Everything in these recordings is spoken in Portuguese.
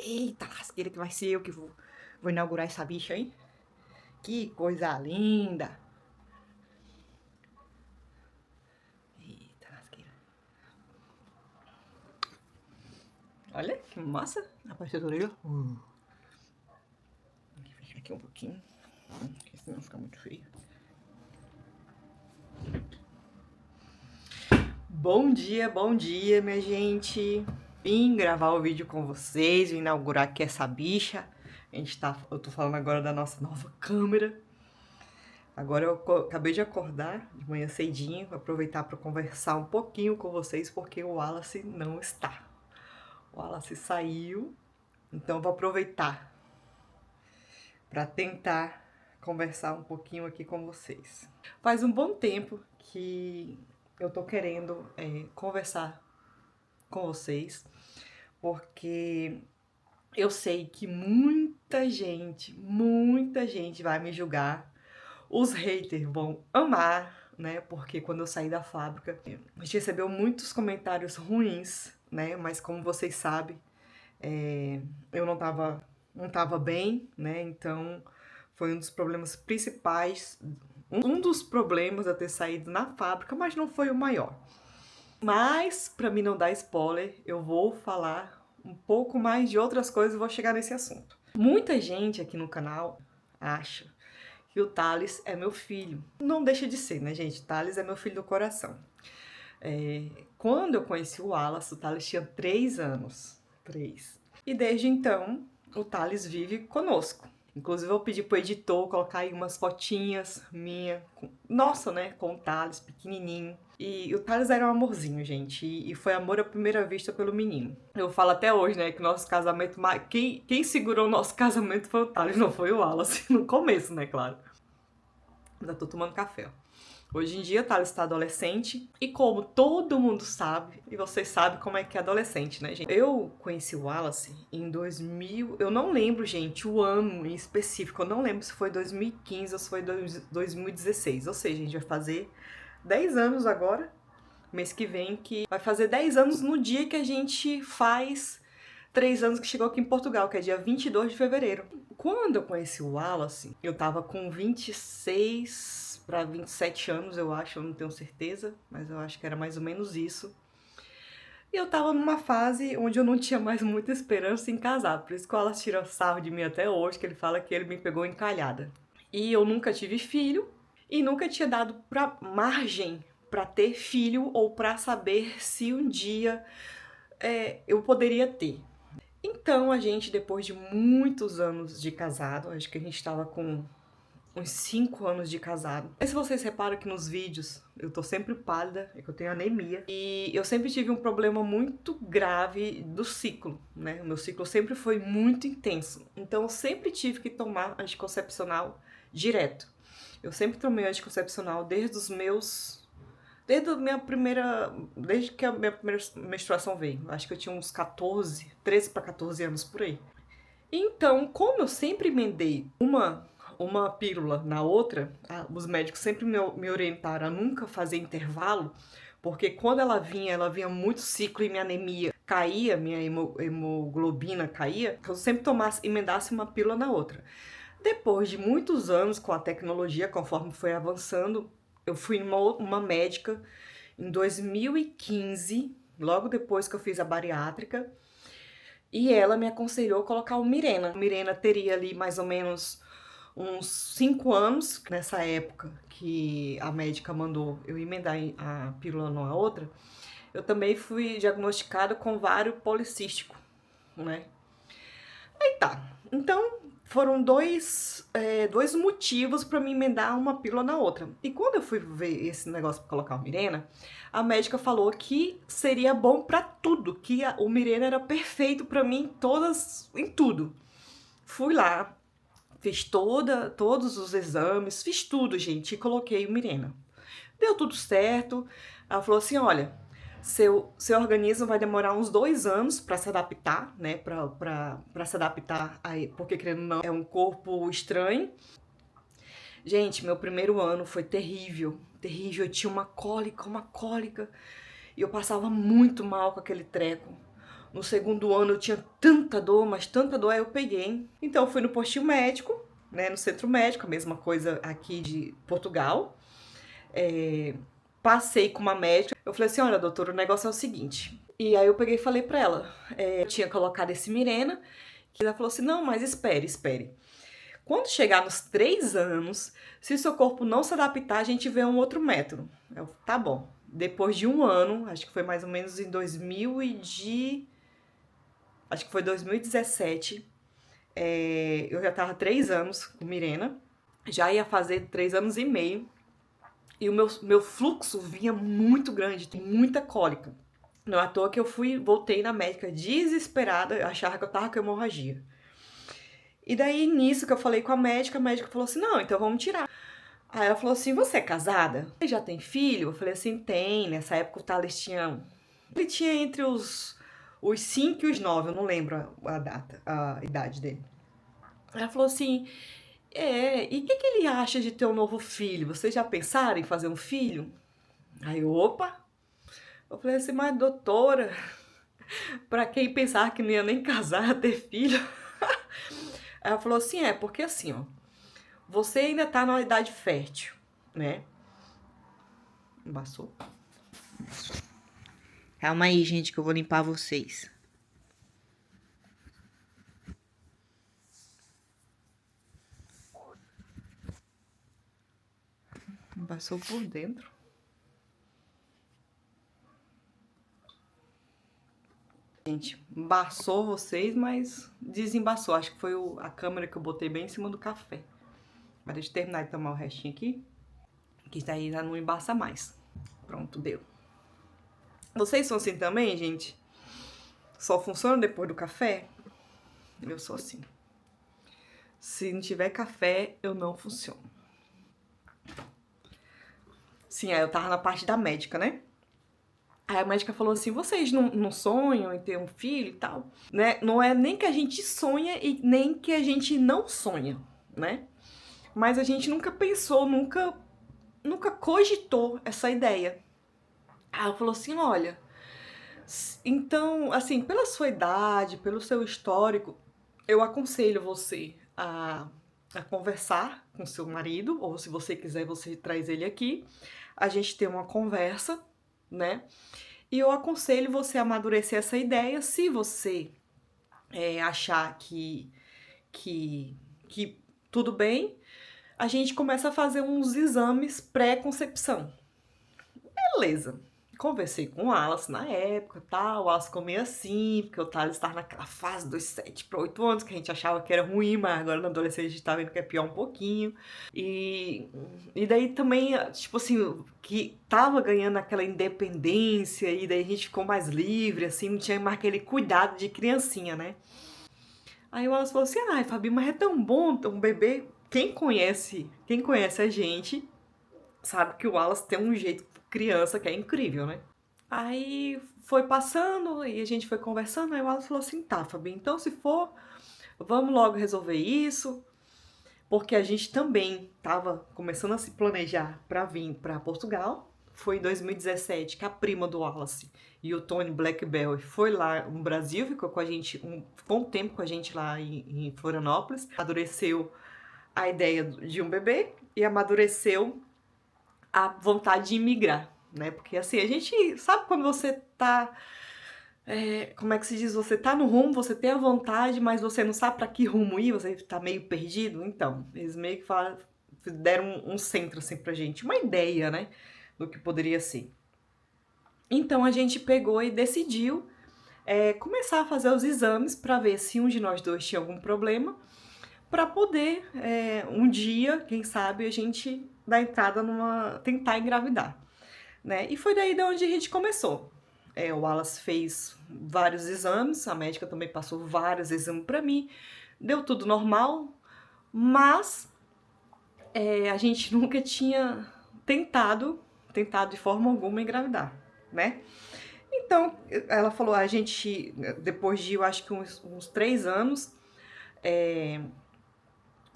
Eita, lasqueira, que vai ser eu que vou inaugurar essa bicha, hein? Que coisa linda! Eita, lasqueira. Olha, que massa! Apareceu a orelha. Vou fechar aqui um pouquinho, porque senão fica muito feio. Bom dia, minha gente! Vim gravar o vídeo com vocês, vim inaugurar aqui essa bicha. Eu tô falando agora da nossa nova câmera. Agora eu acabei de acordar de manhã cedinho, vou aproveitar para conversar um pouquinho com vocês, porque o Wallace não está. O Wallace saiu, então eu vou aproveitar para tentar conversar um pouquinho aqui com vocês. Faz um bom tempo que eu tô querendo conversar com vocês, porque eu sei que muita gente vai me julgar. Os haters vão amar, né? Porque quando eu saí da fábrica, a gente recebeu muitos comentários ruins, né? Mas como vocês sabem, eu não tava bem, né? Então foi um dos problemas principais, um dos problemas de eu ter saído na fábrica, mas não foi o maior. Mas, para mim não dar spoiler, eu vou falar um pouco mais de outras coisas e vou chegar nesse assunto. Muita gente aqui no canal acha que o Thales é meu filho. Não deixa de ser, né, gente? Thales é meu filho do coração. Quando eu conheci o Wallace, o Thales tinha 3 anos. 3. E desde então, o Thales vive conosco. Inclusive, eu pedi pro editor colocar aí umas fotinhas minha, nossa, né, com o Thales, pequenininho. E o Thales era um amorzinho, gente, e foi amor à primeira vista pelo menino. Eu falo até hoje, né, que o nosso casamento, quem segurou o nosso casamento foi o Thales, não foi o Wallace, no começo, né, claro. Ainda tô tomando café, ó. Hoje em dia, Thales está adolescente e como todo mundo sabe, e vocês sabem como é que é adolescente, né, gente? Eu conheci o Wallace em 2000, eu não lembro, gente, o ano em específico, eu não lembro se foi 2015 ou se foi 2016, ou seja, a gente vai fazer 10 anos agora, mês que vem, que vai fazer 10 anos no dia que a gente faz 3 anos que chegou aqui em Portugal, que é dia 22 de fevereiro. Quando eu conheci o Wallace, eu tava com 26 para 27 anos, eu acho, eu não tenho certeza, mas eu acho que era mais ou menos isso. E eu tava numa fase onde eu não tinha mais muita esperança em casar, por isso que o Wallace tira sarro de mim até hoje, que ele fala que ele me pegou encalhada. E eu nunca tive filho e nunca tinha dado pra margem para ter filho ou para saber se um dia eu poderia ter. Então a gente, depois de muitos anos de casado, acho que a gente tava com uns 5 anos de casado. Mas se vocês reparam que nos vídeos eu tô sempre pálida, é que eu tenho anemia. E eu sempre tive um problema muito grave do ciclo, né? O meu ciclo sempre foi muito intenso. Então eu sempre tive que tomar anticoncepcional direto. Eu sempre tomei anticoncepcional desde que a minha primeira menstruação veio. Acho que eu tinha uns 13 para 14 anos por aí. Então, como eu sempre emendei uma pílula na outra, os médicos sempre me orientaram a nunca fazer intervalo, porque quando ela vinha muito ciclo e minha anemia caía, minha hemoglobina caía, eu sempre emendasse uma pílula na outra. Depois de muitos anos com a tecnologia, conforme foi avançando, eu fui uma médica em 2015, logo depois que eu fiz a bariátrica, e ela me aconselhou colocar o Mirena. O Mirena teria ali mais ou menos uns 5 anos, nessa época que a médica mandou eu emendar a pílula numa outra, eu também fui diagnosticada com ovário policístico, né? Aí tá. Então, foram dois motivos para me emendar uma pílula na outra. E quando eu fui ver esse negócio para colocar o Mirena, a médica falou que seria bom para tudo, que o Mirena era perfeito para mim em tudo. Fui lá, fiz todos os exames, fiz tudo, gente, e coloquei o Mirena. Deu tudo certo. Ela falou assim, olha, seu organismo vai demorar uns 2 anos para se adaptar, né? Para se adaptar aí, porque querendo ou não, é um corpo estranho. Gente, meu primeiro ano foi terrível, terrível. Eu tinha uma cólica, e eu passava muito mal com aquele treco. No segundo ano eu tinha tanta dor, mas tanta dor, aí eu peguei. Então eu fui no postinho médico, né, no centro médico, a mesma coisa aqui de Portugal. Passei com uma médica, eu falei assim, olha, doutora, o negócio é o seguinte. E aí eu peguei e falei pra ela, eu tinha colocado esse Mirena, que ela falou assim, não, mas espere, espere. Quando chegar nos 3 anos, se o seu corpo não se adaptar, a gente vê um outro método. Eu, tá bom. Depois de um ano, acho que foi mais ou menos em acho que foi 2017, eu já tava 3 anos com Mirena, já ia fazer 3 anos e meio, e o meu fluxo vinha muito grande, tem muita cólica. Não é à toa que voltei na médica desesperada, achava que eu tava com hemorragia. E daí, nisso que eu falei com a médica falou assim, não, então vamos tirar. Aí ela falou assim, você é casada? Você já tem filho? Eu falei assim, tem. Nessa época o Thales tinha... Ele tinha entre os 5 e os 9, eu não lembro a idade dele. Ela falou assim, e o que ele acha de ter um novo filho? Vocês já pensaram em fazer um filho? Aí, opa! Eu falei assim, mas doutora, pra quem pensar que não ia nem casar, ter filho? Aí ela falou assim, porque assim, ó, você ainda tá na idade fértil, né? Embaçou. Calma aí, gente, que eu vou limpar vocês. Embaçou por dentro. Gente, embaçou vocês, mas desembaçou. Acho que foi a câmera que eu botei bem em cima do café. Mas deixa eu terminar de tomar o restinho aqui, que daí já não embaça mais. Pronto, deu. Vocês são assim também, gente? Só funciona depois do café? Eu sou assim. Se não tiver café, eu não funciono. Sim, aí eu tava na parte da médica, né? Aí a médica falou assim, vocês não sonham em ter um filho e tal, né? Não é nem que a gente sonha e nem que a gente não sonha, né? Mas a gente nunca pensou, nunca cogitou essa ideia. Aí ela falou assim, olha, então, assim, pela sua idade, pelo seu histórico, eu aconselho você a conversar com seu marido, ou se você quiser, você traz ele aqui, a gente tem uma conversa, né? E eu aconselho você a amadurecer essa ideia se você achar que tudo bem, a gente começa a fazer uns exames pré-concepção. Beleza. Conversei com o Wallace na época, tá? O Wallace ficou meio assim, porque o Thales estava naquela fase dos 7 para 8 anos, que a gente achava que era ruim, mas agora na adolescência a gente tá vendo que é pior um pouquinho. E daí também, tipo assim, que tava ganhando aquela independência, e daí a gente ficou mais livre, assim, não tinha mais aquele cuidado de criancinha, né? Aí o Wallace falou assim, ai, Fabi, mas é tão bom ter um bebê. Quem conhece a gente sabe que o Wallace tem um jeito criança que é incrível, né? Aí foi passando e a gente foi conversando, aí o Wallace falou assim, tá, Fabi, então se for, vamos logo resolver isso, porque a gente também tava começando a se planejar para vir para Portugal. Foi em 2017 que a prima do Wallace e o Tony Blackbell foi lá no Brasil, ficou com a gente, ficou um tempo com a gente lá em Florianópolis, amadureceu a ideia de um bebê e amadureceu a vontade de imigrar, né? Porque assim, a gente sabe quando você tá. Como é que se diz? Você tá no rumo, você tem a vontade, mas você não sabe pra que rumo ir, você tá meio perdido. Então, eles meio que deram um centro assim pra gente, uma ideia, né? Do que poderia ser. Então a gente pegou e decidiu começar a fazer os exames para ver se um de nós dois tinha algum problema, para poder um dia, quem sabe, a gente dar entrada tentar engravidar, né? E foi daí de onde a gente começou. O Wallace fez vários exames, a médica também passou vários exames para mim, deu tudo normal, mas a gente nunca tinha tentado de forma alguma engravidar, né? Então, ela falou, a gente, depois de, eu acho que uns 3 anos,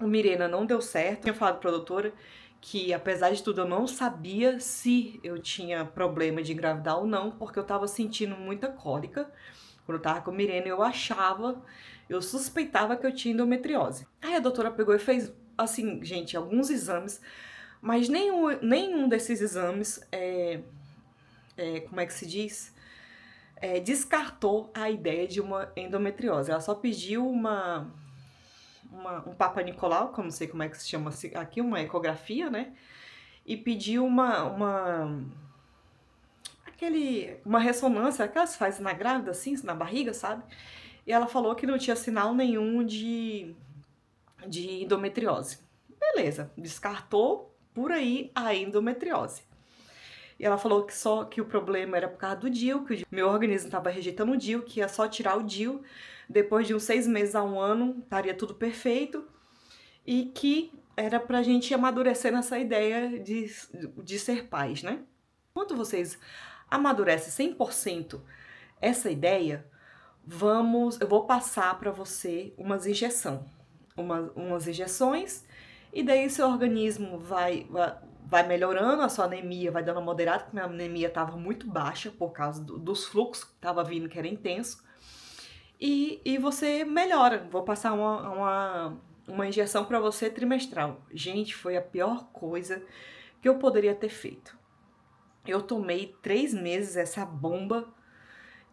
o Mirena não deu certo. Eu tinha falado pra doutora que, apesar de tudo, eu não sabia se eu tinha problema de engravidar ou não, porque eu tava sentindo muita cólica. Quando eu tava com Mirena, eu suspeitava que eu tinha endometriose. Aí a doutora pegou e fez, assim, gente, alguns exames, mas nenhum desses exames, como é que se diz? Descartou a ideia de uma endometriose. Ela só pediu um Papa Nicolau, que eu não sei como é que se chama aqui, uma ecografia, né? E pediu uma ressonância, aquelas que faz na grávida, assim, na barriga, sabe? E ela falou que não tinha sinal nenhum de endometriose. Beleza, descartou por aí a endometriose. E ela falou que o problema era por causa do DIU, que meu organismo estava rejeitando o DIU, que ia só tirar o DIU. Depois de uns 6 meses a 1 ano, estaria tudo perfeito. E que era pra gente amadurecer nessa ideia de ser pais, né? Quando vocês amadurecem 100% essa ideia, eu vou passar para você umas injeções, e daí seu organismo vai melhorando, a sua anemia vai dando uma moderada, porque minha anemia estava muito baixa por causa dos fluxos que estava vindo, que era intenso, e você melhora. Vou passar uma injeção para você trimestral. Gente, foi a pior coisa que eu poderia ter feito. Eu tomei 3 meses essa bomba,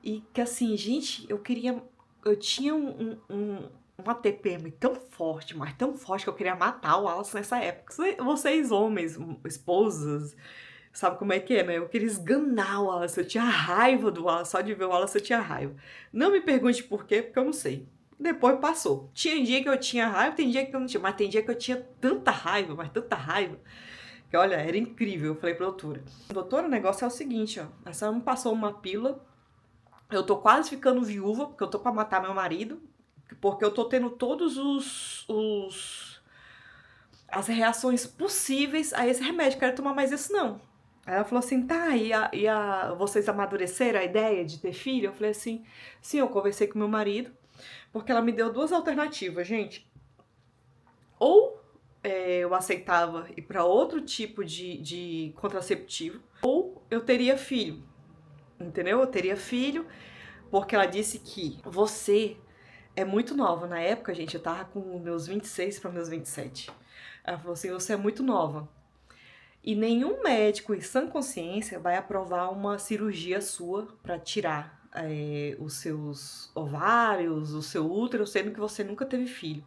e que assim, gente, eu tinha uma TPM tão forte, mas tão forte, que eu queria matar o Wallace nessa época. Vocês homens, esposas, sabe como é que é, né? Eu queria esganar o Wallace, eu tinha raiva do Wallace, só de ver o Wallace eu tinha raiva. Não me pergunte por quê, porque eu não sei. Depois passou. Tinha dia que eu tinha raiva, tem dia que eu não tinha, mas tem dia que eu tinha tanta raiva, mas tanta raiva, que olha, era incrível. Eu falei pra doutora, o negócio é o seguinte, ó, a senhora me passou uma pílula, eu tô quase ficando viúva, porque eu tô pra matar meu marido, porque eu tô tendo todos as reações possíveis a esse remédio, quero tomar mais isso não. Aí ela falou assim, tá, vocês amadureceram a ideia de ter filho? Eu falei assim, sim, eu conversei com meu marido, porque ela me deu 2 alternativas, gente. Ou eu aceitava ir para outro tipo de contraceptivo, ou eu teria filho, entendeu? Eu teria filho, porque ela disse que você é muito nova. Na época, gente, eu tava com meus 26 para meus 27. Ela falou assim, você é muito nova. E nenhum médico em sã consciência vai aprovar uma cirurgia sua para tirar os seus ovários, o seu útero, sendo que você nunca teve filho.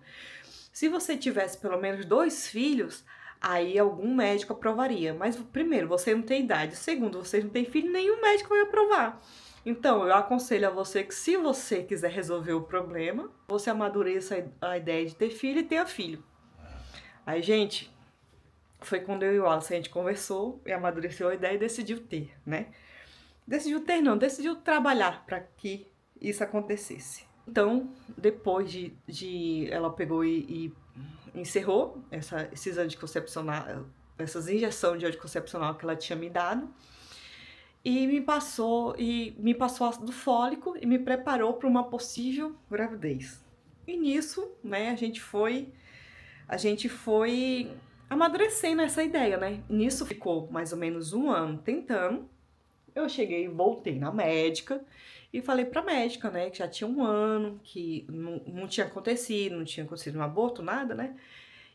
Se você tivesse pelo menos 2 filhos, aí algum médico aprovaria. Mas, primeiro, você não tem idade. Segundo, você não tem filho, nenhum médico vai aprovar. Então, eu aconselho a você que, se você quiser resolver o problema, você amadureça a ideia de ter filho e tenha filho. Aí, gente, foi quando eu e o Wallace a gente conversou e amadureceu a ideia e decidiu ter, né? Decidiu trabalhar para que isso acontecesse. Então, depois ela pegou e encerrou esses anticoncepcionais, essas injeções de anticoncepcional que ela tinha me dado, e me passou ácido fólico e me preparou para uma possível gravidez. E nisso, né, a gente foi amadurecendo essa ideia, né? Nisso ficou mais ou menos 1 ano tentando. Eu voltei na médica e falei pra médica, né, que já tinha 1 ano, que não tinha acontecido um aborto, nada, né?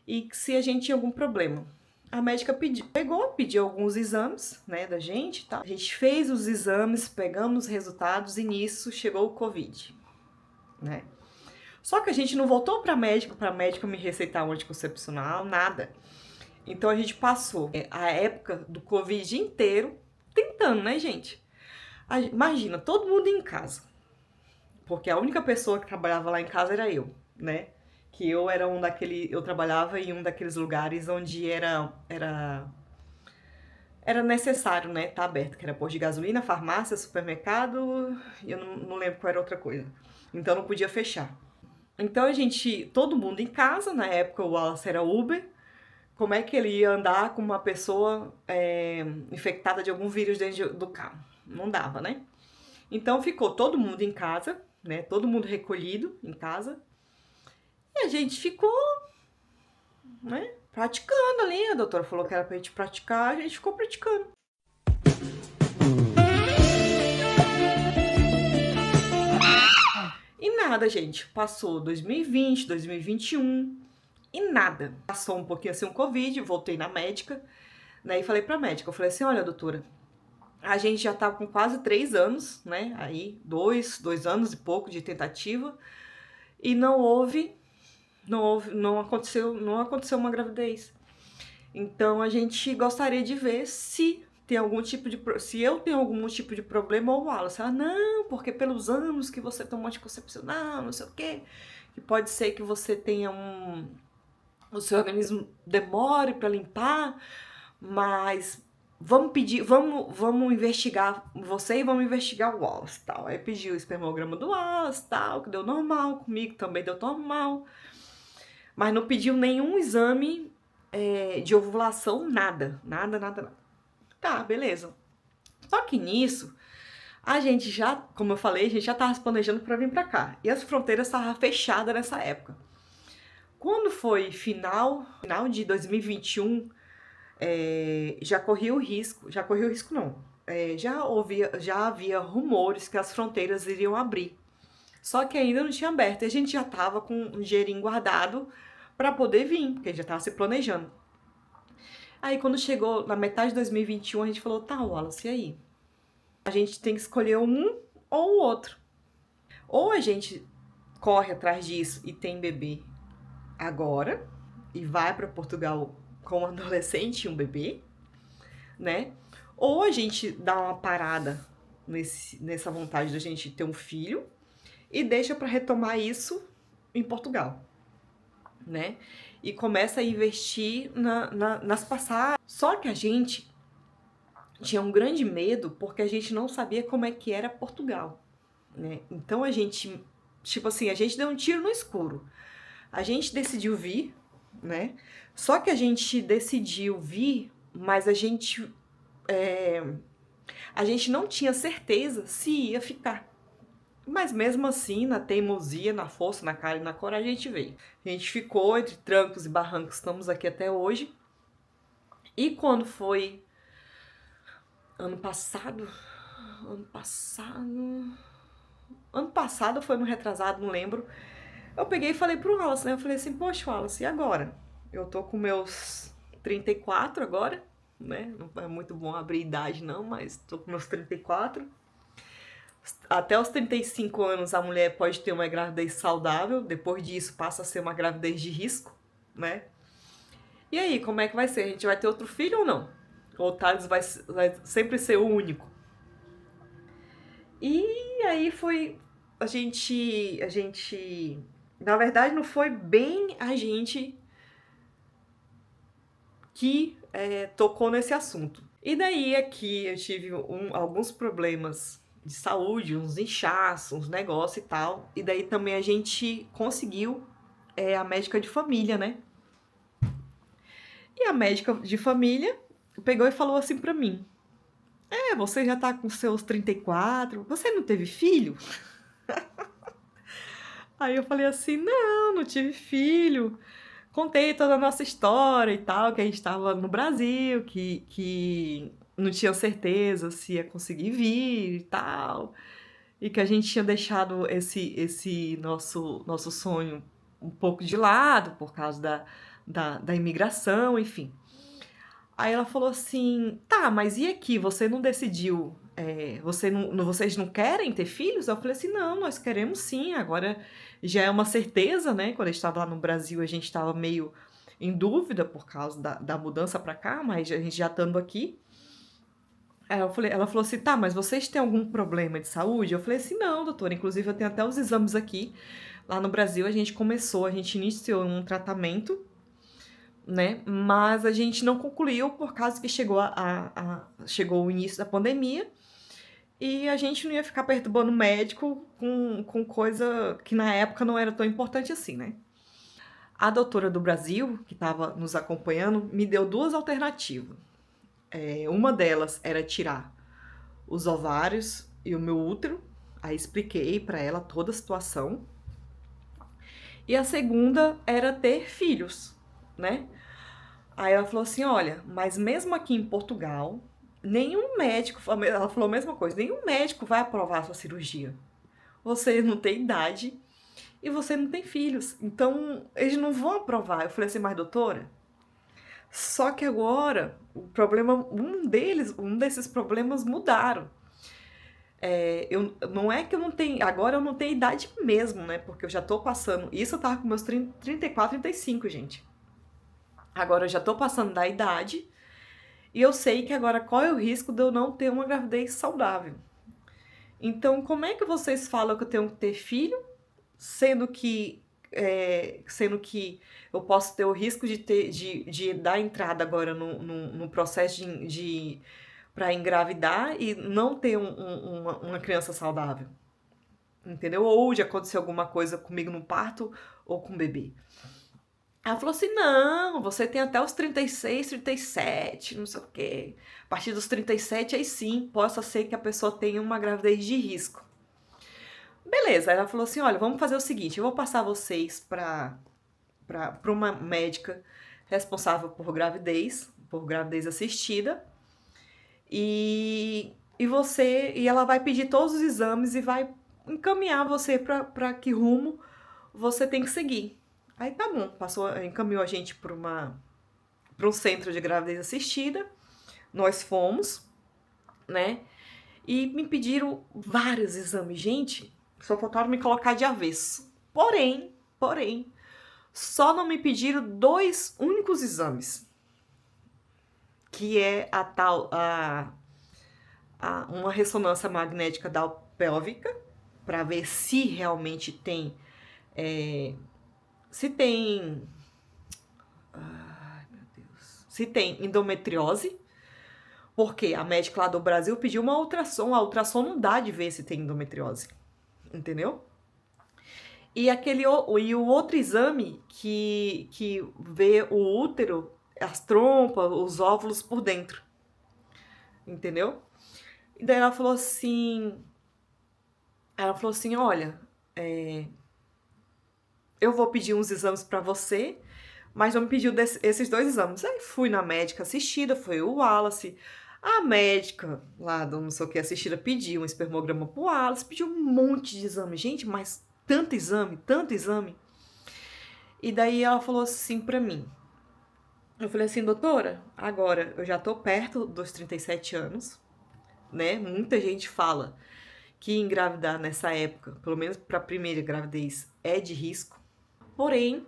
E que se a gente tinha algum problema. A médica pediu alguns exames, né, da gente, tá? A gente fez os exames, pegamos os resultados, e nisso chegou o Covid, né? Só que a gente não voltou pra médica me receitar um anticoncepcional, nada. Então a gente passou a época do Covid inteiro tentando, né, gente? Imagina, todo mundo em casa. Porque a única pessoa que trabalhava lá em casa era eu, né? Que eu trabalhava em um daqueles lugares onde era necessário, né, tá aberto, que era posto de gasolina, farmácia, supermercado, e eu não lembro qual era outra coisa. Então não podia fechar. Então todo mundo em casa, na época o Wallace era Uber. Como é que ele ia andar com uma pessoa infectada de algum vírus dentro do carro? Não dava, né? Então ficou todo mundo em casa, né? Todo mundo recolhido em casa. E a gente ficou, né, praticando ali. A doutora falou que era pra gente praticar, a gente ficou praticando. E nada, gente. Passou 2020, 2021 e nada. Passou um pouquinho assim o Covid, voltei na médica, né? E falei pra médica, eu falei assim, olha, doutora, a gente já tá com quase 3 anos, né? Aí, dois anos e pouco de tentativa. E não aconteceu uma gravidez. Então a gente gostaria de ver se tem algum tipo de se eu tenho algum tipo de problema ou o Wallace. Ela, não, porque pelos anos que você toma anticoncepcional, não sei o quê, que pode ser que você tenha o seu organismo demore para limpar, mas vamos investigar você e vamos investigar o Wallace, tal. Aí pediu o espermograma do Wallace, tal, que deu normal, comigo também deu normal. Mas não pediu nenhum exame de ovulação, nada. Tá, beleza. Só que nisso, a gente já, como eu falei, a gente já tava se planejando para vir para cá. E as fronteiras estavam fechadas nessa época. Quando foi final de 2021, já corria o risco não, já havia rumores que as fronteiras iriam abrir. Só que ainda não tinha aberto e a gente já tava com um dinheirinho guardado para poder vir, porque a gente já tava se planejando. Aí quando chegou na metade de 2021, a gente falou, tá, Wallace, e aí? A gente tem que escolher um ou o outro. Ou a gente corre atrás disso e tem bebê agora e vai para Portugal como adolescente e um bebê, né? Ou a gente dá uma parada nessa vontade da gente ter um filho e deixa para retomar isso em Portugal, né? E começa a investir nas passagens. Só que a gente tinha um grande medo porque a gente não sabia como é que era Portugal, né? Então a gente, tipo assim, a gente deu um tiro no escuro. A gente decidiu vir, né? Só que a gente decidiu vir, mas a gente não tinha certeza se ia ficar. Mas mesmo assim, na teimosia, na força, na cara e na coragem, a gente veio. A gente ficou entre trancos e barrancos, estamos aqui até hoje. E quando foi ano passado foi no retrasado, não lembro. Eu peguei e falei pro Wallace, né? Eu falei assim, poxa, Wallace, e agora? Eu tô com meus 34 agora, né? Não é muito bom abrir idade não, mas tô com meus 34. Até os 35 anos a mulher pode ter uma gravidez saudável, depois disso passa a ser uma gravidez de risco, né? E aí, como é que vai ser? A gente vai ter outro filho ou não? Ou o Thales vai sempre ser o único? E aí foi. A gente. Na verdade, não foi bem a gente que tocou nesse assunto. E daí aqui eu tive alguns problemas de saúde, uns inchaços, uns negócios e tal. E daí também a gente conseguiu a médica de família, né? E a médica de família pegou e falou assim pra mim: você já tá com seus 34, você não teve filho? Aí eu falei assim: não tive filho. Contei toda a nossa história e tal, que a gente estava no Brasil, que não tinha certeza se ia conseguir vir e tal, e que a gente tinha deixado esse nosso sonho um pouco de lado por causa da imigração, enfim. Aí ela falou assim, tá, mas e aqui, você não decidiu, vocês não querem ter filhos? Eu falei assim, não, nós queremos sim, agora já é uma certeza, né? Quando a gente estava lá no Brasil, a gente estava meio em dúvida por causa da mudança para cá, mas a gente já estando aqui. Aí ela falou assim, tá, mas vocês têm algum problema de saúde? Eu falei assim, não, doutora, inclusive eu tenho até os exames aqui. Lá no Brasil a gente iniciou um tratamento, né? Mas a gente não concluiu por causa que chegou o início da pandemia e a gente não ia ficar perturbando o médico com coisa que na época não era tão importante assim, né? A doutora do Brasil, que estava nos acompanhando, me deu 2 alternativas. Uma delas era tirar os ovários e o meu útero, aí expliquei para ela toda a situação. E a segunda era ter filhos, né? Aí ela falou assim, olha, mas mesmo aqui em Portugal, nenhum médico, ela falou a mesma coisa, nenhum médico vai aprovar a sua cirurgia. você não tem idade e você não tem filhos. Então, eles não vão aprovar. Eu falei assim, mas doutora, só que agora o problema, um desses problemas mudaram. Não é que eu não tenho, agora eu não tenho idade mesmo, né? Porque eu já tô passando, isso eu tava com meus 34, 35, gente. Agora eu já tô passando da idade e eu sei que agora qual é o risco de eu não ter uma gravidez saudável. Então, como é que vocês falam que eu tenho que ter filho, sendo que eu posso ter o risco de dar entrada agora no processo para engravidar e não ter uma criança saudável, entendeu? Ou de acontecer alguma coisa comigo no parto ou com o bebê. Ela falou assim, não, você tem até os 36, 37, não sei o quê. A partir dos 37, aí sim, possa ser que a pessoa tenha uma gravidez de risco. Beleza, ela falou assim, olha, vamos fazer o seguinte, eu vou passar vocês para uma médica responsável por gravidez assistida, e ela vai pedir todos os exames e vai encaminhar você para que rumo você tem que seguir. Aí tá bom, encaminhou a gente para um centro de gravidez assistida, nós fomos, né? E me pediram vários exames, gente, só faltaram me colocar de avesso. Porém, só não me pediram 2 únicos exames, que é uma ressonância magnética da pélvica, para ver se realmente tem se tem se tem endometriose, porque a médica lá do Brasil pediu uma ultrassom, a ultrassom não dá de ver se tem endometriose, entendeu? E o outro exame que vê o útero, as trompas, os óvulos por dentro, entendeu? E daí ela falou assim, olha, eu vou pedir uns exames para você, mas não me pediu esses 2 exames. Aí fui na médica assistida, foi o Wallace. A médica lá do não sei o que assistida pediu um espermograma pro Wallace, pediu um monte de exame. Gente, mas tanto exame, tanto exame. E daí ela falou assim pra mim. Eu falei assim, doutora, agora eu já tô perto dos 37 anos, né? Muita gente fala que engravidar nessa época, pelo menos pra primeira gravidez, é de risco. Porém,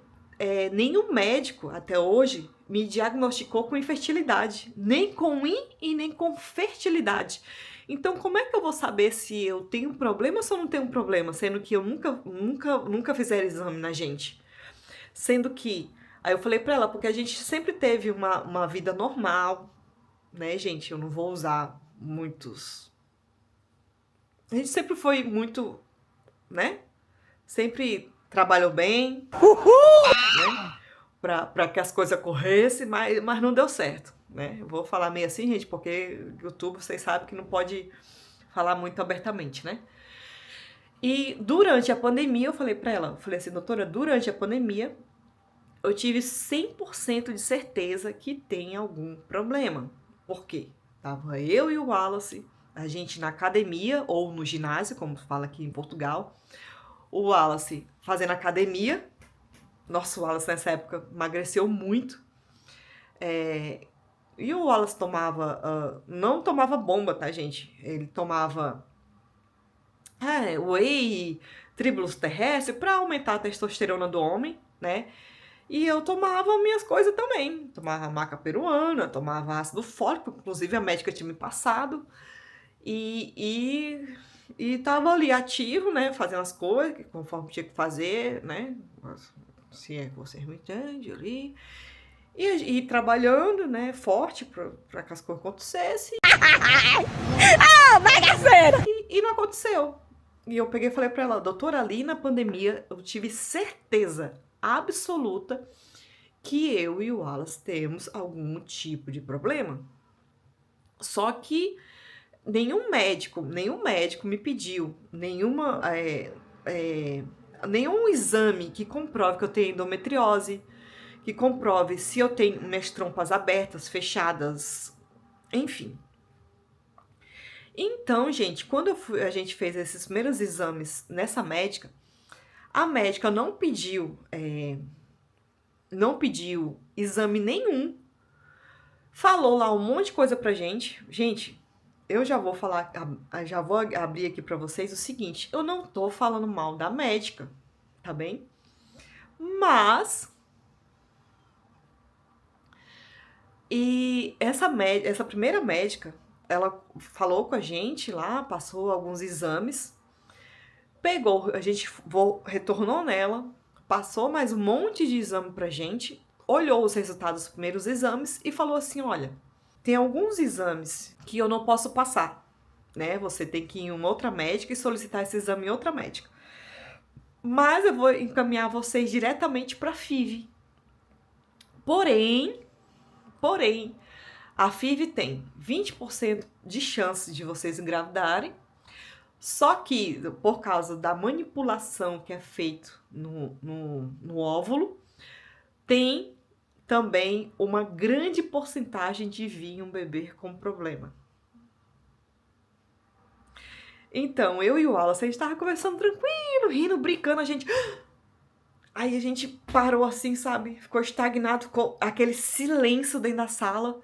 nenhum médico até hoje me diagnosticou com infertilidade, nem com e nem com fertilidade. Então, como é que eu vou saber se eu tenho um problema ou se eu não tenho um problema, sendo que eu nunca fizeram exame na gente? Sendo que, aí eu falei pra ela, porque a gente sempre teve uma vida normal, né, gente? Eu não vou usar muitos... A gente sempre foi muito, né? Sempre trabalhou bem, né? Pra que as coisas corressem, mas não deu certo, né? Eu vou falar meio assim, gente, porque YouTube, vocês sabem que não pode falar muito abertamente, né? E durante a pandemia, eu falei pra ela, eu falei assim, doutora, durante a pandemia, eu tive 100% de certeza que tem algum problema. Por quê? Tava eu e o Wallace, a gente na academia, ou no ginásio, como fala aqui em Portugal, o Wallace fazendo academia. Nossa, o Wallace nessa época emagreceu muito. E o Wallace não tomava bomba, tá, gente? Ele tomava whey, tribulus terrestre, pra aumentar a testosterona do homem, né? E eu tomava minhas coisas também. Tomava maca peruana, tomava ácido fólico, inclusive a médica tinha me passado. E tava ali ativo, né? Fazendo as coisas conforme tinha que fazer, né? Se é que você me entende ali. E trabalhando, né? Forte pra que as coisas acontecessem. Bagaceira! E não aconteceu. E eu peguei e falei pra ela, doutora, ali na pandemia eu tive certeza absoluta que eu e o Wallace temos algum tipo de problema. Só que nenhum médico me pediu nenhum exame que comprove que eu tenho endometriose, que comprove se eu tenho minhas trompas abertas, fechadas, enfim. Então, gente, quando a gente fez esses primeiros exames nessa médica, a médica não pediu exame nenhum, falou lá um monte de coisa pra gente. Gente, eu já vou falar, já vou abrir aqui pra vocês o seguinte: eu não tô falando mal da médica, tá bem? Mas essa primeira médica, ela falou com a gente lá, passou alguns exames, pegou, a gente retornou nela, passou mais um monte de exame pra gente, olhou os resultados dos primeiros exames e falou assim: olha, tem alguns exames que eu não posso passar, né? Você tem que ir em uma outra médica e solicitar esse exame em outra médica. Mas eu vou encaminhar vocês diretamente para a FIV. Porém, a FIV tem 20% de chance de vocês engravidarem. Só que, por causa da manipulação que é feito no óvulo, tem também uma grande porcentagem de vir um bebê com problema. Então, eu e o Wallace, a gente tava conversando tranquilo, rindo, brincando, a gente... Aí a gente parou assim, sabe? Ficou estagnado, ficou aquele silêncio dentro da sala,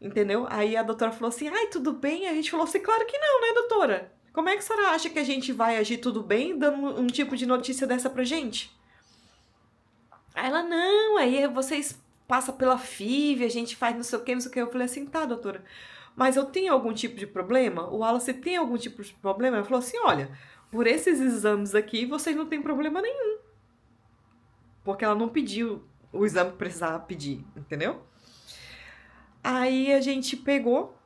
entendeu? Aí a doutora falou assim, ai, tudo bem? A gente falou assim, claro que não, né, doutora? Como é que a senhora acha que a gente vai agir tudo bem, dando um tipo de notícia dessa pra gente? Aí ela, não, aí vocês passam pela FIV, a gente faz não sei o que, não sei o que. Eu falei assim, tá, doutora, mas eu tenho algum tipo de problema? O Wallace tem algum tipo de problema? Ela falou assim, olha, por esses exames aqui, vocês não têm problema nenhum. Porque ela não pediu o exame que precisava pedir, entendeu? Aí a gente pegou,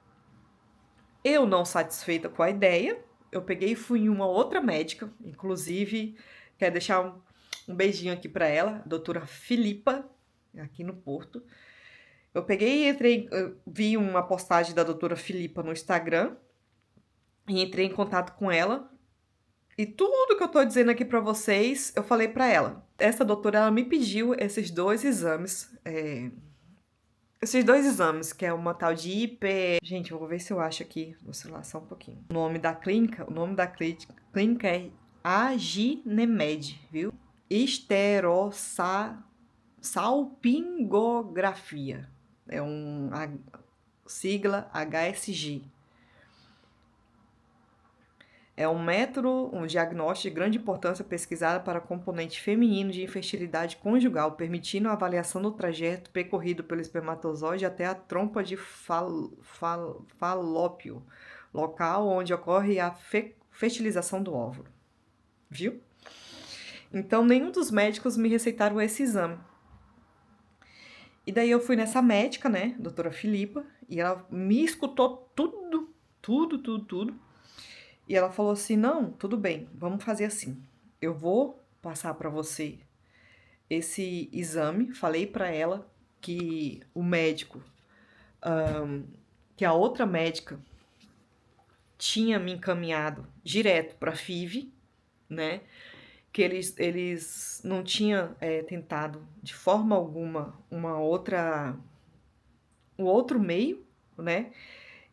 eu não satisfeita com a ideia, eu peguei e fui em uma outra médica, inclusive, quero deixar um beijinho aqui para ela, a doutora Filipa, aqui no Porto. Eu peguei e entrei, vi uma postagem da doutora Filipa no Instagram e entrei em contato com ela. E tudo que eu tô dizendo aqui pra vocês, eu falei pra ela. Essa doutora, ela me pediu esses dois exames, que é uma tal de IP... Gente, eu vou ver se eu acho aqui no celular só um pouquinho. O nome da clínica é Aginemed, viu? Esterossalpingografia. É a sigla HSG. É um método, um diagnóstico de grande importância pesquisado para componente feminino de infertilidade conjugal, permitindo a avaliação do trajeto percorrido pelo espermatozoide até a trompa de falópio, local onde ocorre a fertilização do óvulo. Viu? Então, nenhum dos médicos me receitaram esse exame. E daí eu fui nessa médica, né, doutora Filipa, e ela me escutou tudo. E ela falou assim, não, tudo bem, vamos fazer assim. Eu vou passar para você esse exame. Falei para ela que o médico, que a outra médica tinha me encaminhado direto para a FIV, né? Que eles não tinham tentado de forma alguma um outro meio, né?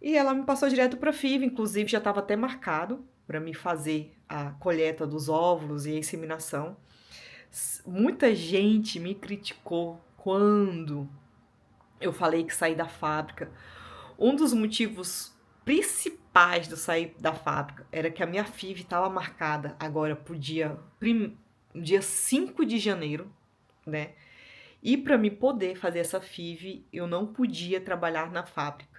E ela me passou direto para a FIV, inclusive já estava até marcado para me fazer a colheita dos óvulos e a inseminação. Muita gente me criticou quando eu falei que saí da fábrica. Um dos motivos principais de eu sair da fábrica era que a minha FIV estava marcada agora para o dia 5 de janeiro, né? E para me poder fazer essa FIV, eu não podia trabalhar na fábrica.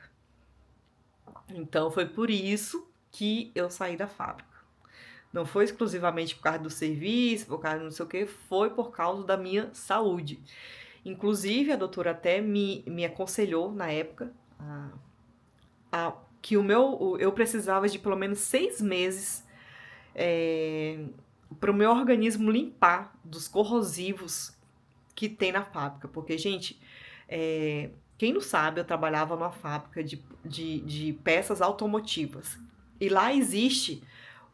Então foi por isso que eu saí da fábrica. Não foi exclusivamente por causa do serviço, por causa do não sei o que, foi por causa da minha saúde. Inclusive, a doutora até me aconselhou na época que eu precisava de pelo menos 6 meses para o meu organismo limpar dos corrosivos que tem na fábrica. Porque, gente, quem não sabe, eu trabalhava numa fábrica de peças automotivas. E lá existe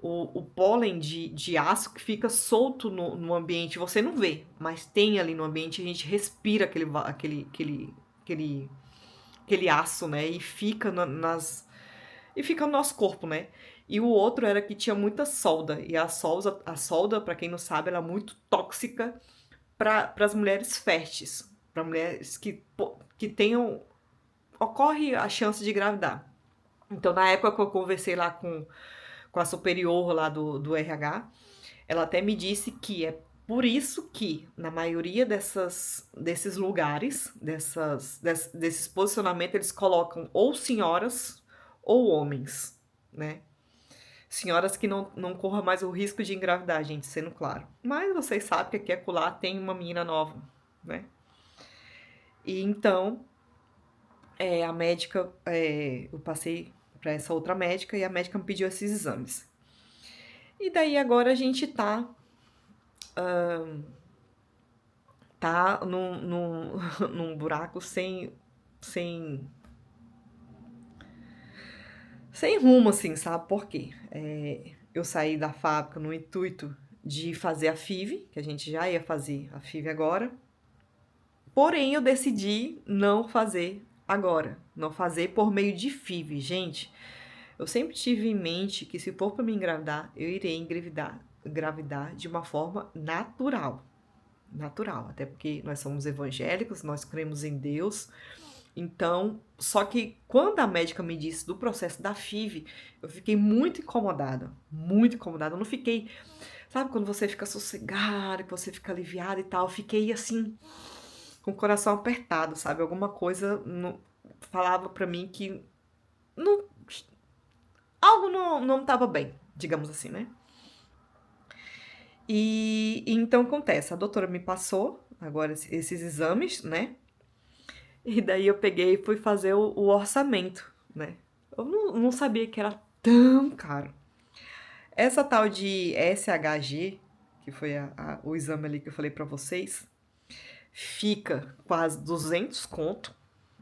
o pólen de aço que fica solto no ambiente. Você não vê, mas tem ali no ambiente. A gente respira aquele aço, né? E fica e fica no nosso corpo, né? E o outro era que tinha muita solda. E a solda, para quem não sabe, ela é muito tóxica para as mulheres férteis, para mulheres que tenham. Ocorre a chance de engravidar. Então, na época que eu conversei lá com a superior lá do RH, ela até me disse que é por isso que, na maioria desses lugares, desses posicionamentos, eles colocam ou senhoras ou homens, né? Senhoras que não corram mais o risco de engravidar, gente, sendo claro. Mas vocês sabem que aqui e acolá tem uma menina nova, né? E então, a médica, eu passei para essa outra médica e a médica me pediu esses exames. E daí agora a gente tá num buraco sem, sem rumo, assim, sabe por quê? Eu saí da fábrica no intuito de fazer a FIV, que a gente já ia fazer a FIV agora, porém eu decidi não fazer agora, não fazer por meio de FIV. Gente, eu sempre tive em mente que se for para me engravidar, eu irei engravidar de uma forma natural. Natural, até porque nós somos evangélicos, nós cremos em Deus. Então, só que quando a médica me disse do processo da FIV, eu fiquei muito incomodada, muito incomodada. Eu não fiquei, sabe quando você fica sossegada, que você fica aliviada e tal, eu fiquei assim, com o coração apertado, sabe? Alguma coisa falava pra mim que não, algo não estava bem, digamos assim, né? E então acontece, a doutora me passou agora esses exames, né? E daí eu peguei e fui fazer o orçamento, né? Eu não sabia que era tão caro. Essa tal de SHG, que foi o exame ali que eu falei pra vocês, fica quase 200 conto.